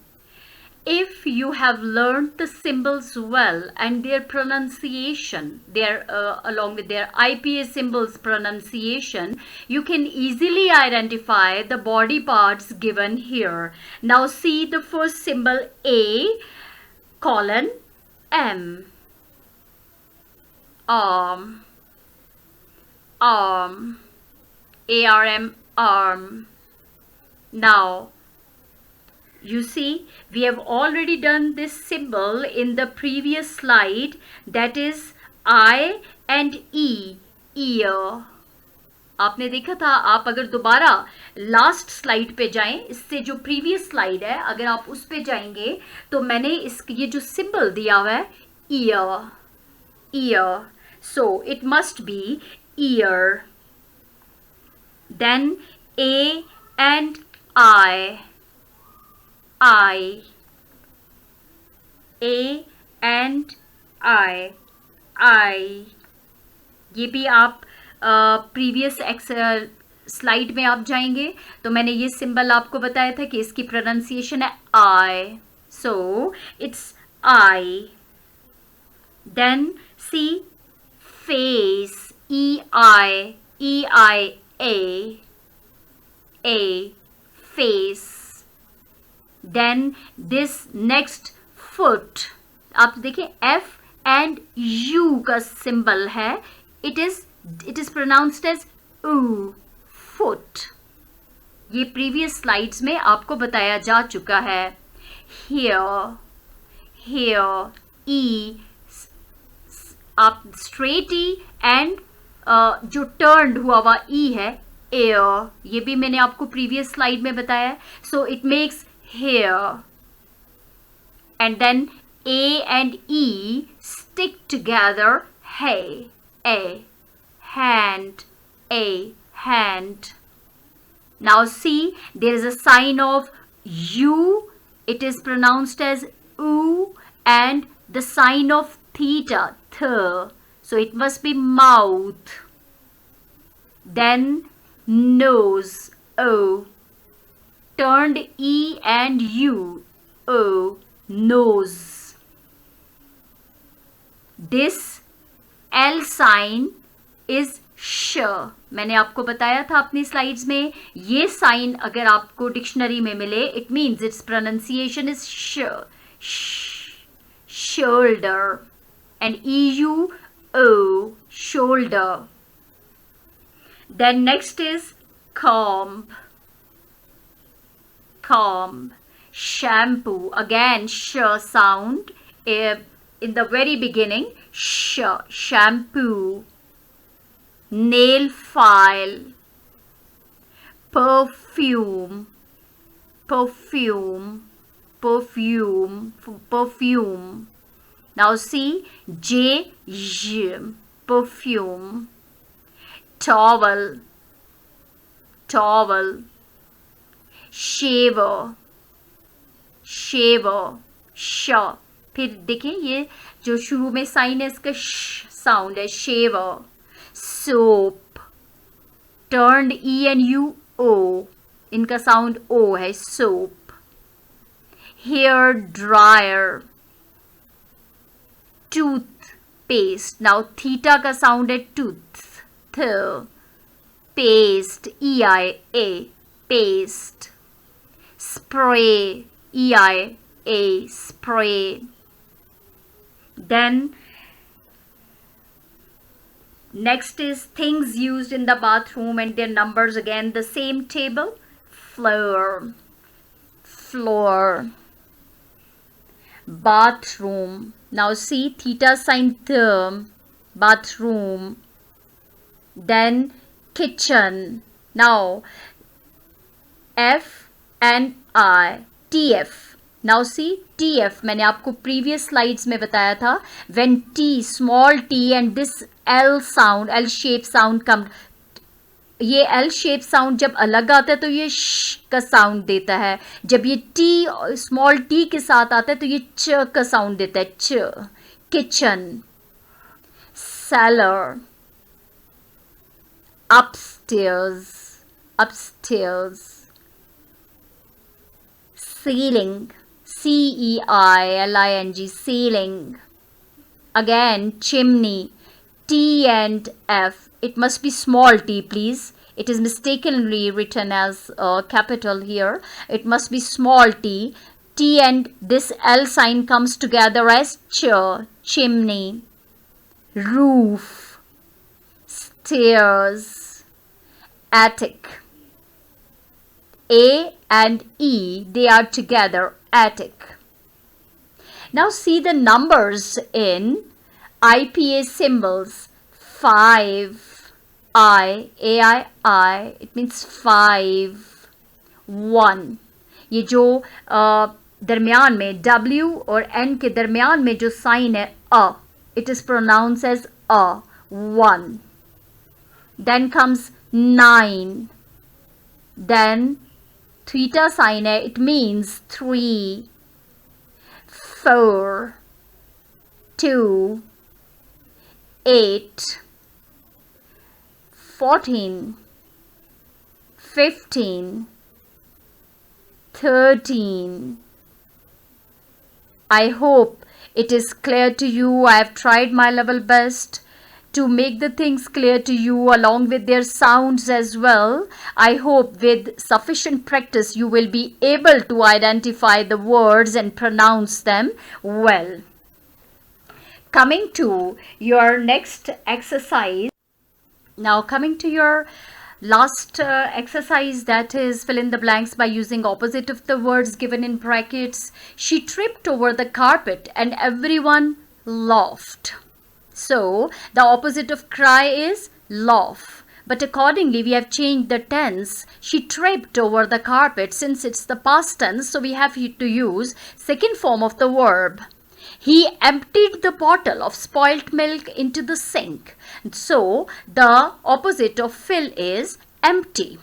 If you have learned the symbols well and their pronunciation, along with their IPA symbols pronunciation, you can easily identify the body parts given here. Now see the first symbol A, colon, M. Arm, A-R-M, arm. Now, you see, we have already done this symbol in the previous slide, that is I and E, ear. आपने देखा था. आप अगर दोबारा last slide पे जाएं, इससे जो प्रीवियस स्लाइड है, अगर आप उस पे जाएंगे तो मैंने ये जो सिंबल दिया हुआ है, ear. So it must be ear. Then A and I. A and I. ये भी आप प्रीवियस स्लाइड में आप जाएंगे तो मैंने ये सिंबल आपको बताया था कि इसकी प्रोनाउंसिएशन है I. So it's I. Then see face, E-I-A, face. Then this next foot, आप देखें and U का symbol है. It is pronounced as U, foot. ये previous slides में आपको बताया जा चुका है. Here, E, आप straight E and जो turned हुआ हुआ E है, air. ये भी मैंने आपको previous slide में बताया है. So it makes here. And then A and E stick together. Hey, a hand, a hand. Now see, there is a sign of U. It is pronounced as U, and the sign of theta, th. So it must be mouth. Then nose, O. Turned E and U, O, nose. This L sign is sh. मैंने आपको बताया था अपनी slides में, ये sign अगर आपको dictionary में मिले, it means it's pronunciation is श, shoulder, and EU, O, shoulder. Then next is comb, shampoo, again sh sound in the very beginning, sh, shampoo. Nail file, perfume. Now see, J, perfume. Towel, shaver, sh. फिर देखिए ये जो शुरू में sign है इसका श साउंड है, shaver. Soap, turned E and U, O, इनका साउंड O है, soap. Hair dryer, toothpaste. Now theta का साउंड है tooth, th. Paste, EIA, paste. Spray, EIA, spray. Then next is things used in the bathroom and their numbers, again the same table. Floor, bathroom. Now see, theta sign th, bathroom. Then kitchen. Now F and I, TF. Now see, TF मैंने आपको previous slides में बताया था, when T, small t and this L sound, L shape sound come, ये L shape sound जब अलग आता है तो ये sh का sound देता है, जब ये T small t के साथ आता है तो ये च का sound देता है, च. Kitchen, cellar, upstairs, ceiling, CEILING, ceiling. Again, chimney, T and F. It must be small t, please. It is mistakenly written as capital here. It must be small t. T and this L sign comes together as ch, chimney. Roof, stairs, attic. A and E, they are together, attic. Now see the numbers in IPA symbols. 5, I, AII, it means 5. 1. ये जो दरमियान में W और N के दरमियान में जो sign है A, it is pronounced as A, 1. Then comes 9. Then theta sign है, it means 3. 4, 2, 8, 14, 15, 13. I hope it is clear to you. I have tried my level best to make the things clear to you along with their sounds as well. I hope with sufficient practice you will be able to identify the words and pronounce them well. Coming to your next exercise. Now coming to your last exercise, that is fill in the blanks by using opposite of the words given in brackets. She tripped over the carpet and everyone laughed. So the opposite of cry is laugh. But accordingly, we have changed the tense. She tripped over the carpet. Since it's the past tense, so we have to use second form of the verb. He emptied the bottle of spoilt milk into the sink. So the opposite of fill is empty.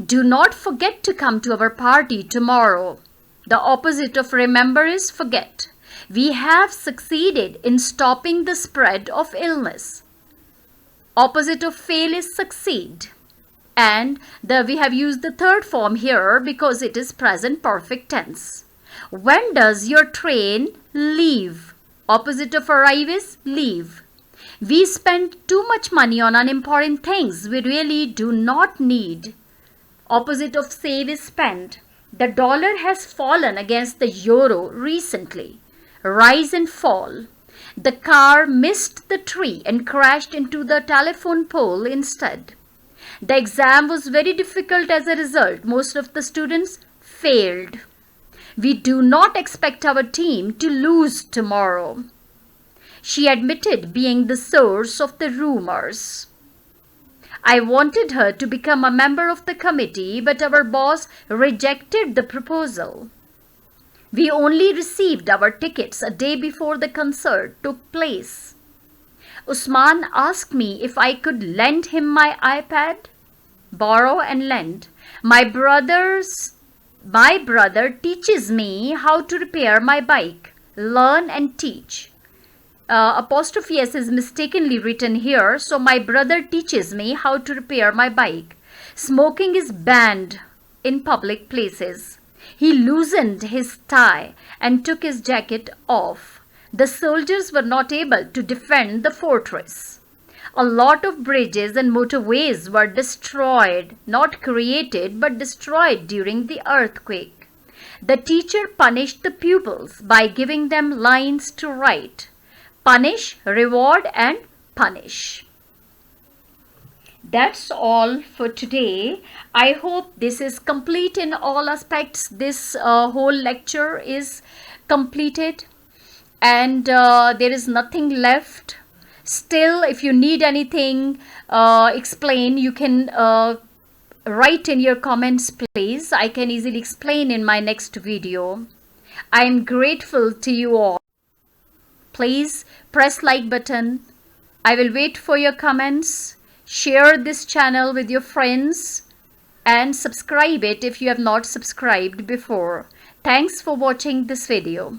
Do not forget to come to our party tomorrow. The opposite of remember is forget. We have succeeded in stopping the spread of illness. Opposite of fail is succeed. And we have used the third form here because it is present perfect tense. When does your train leave? Opposite of arrive is leave. We spend too much money on unimportant things we really do not need. Opposite of save is spend. The dollar has fallen against the euro recently. Rise and fall. The car missed the tree and crashed into the telephone pole instead. The exam was very difficult as a result. Most of the students failed. We do not expect our team to lose tomorrow. She admitted being the source of the rumors. I wanted her to become a member of the committee, but our boss rejected the proposal. We only received our tickets a day before the concert took place. Usman asked me if I could lend him my iPad. Borrow and lend. My brother teaches me how to repair my bike. Learn and teach. Apostrophe S is mistakenly written here. So my brother teaches me how to repair my bike. Smoking is banned in public places. He loosened his tie and took his jacket off. The soldiers were not able to defend the fortress. A lot of bridges and motorways were destroyed, not created but destroyed during the earthquake. The teacher punished the pupils by giving them lines to write. Punish, reward and punish. That's all for today. I hope this is complete in all aspects. This whole lecture is completed and there is nothing left. Still, if you need anything explain, you can write in your comments, please. I can easily explain in my next video. I am grateful to you all. Please press like button. I will wait for your comments. Share this channel with your friends and subscribe it if you have not subscribed before. Thanks for watching this video.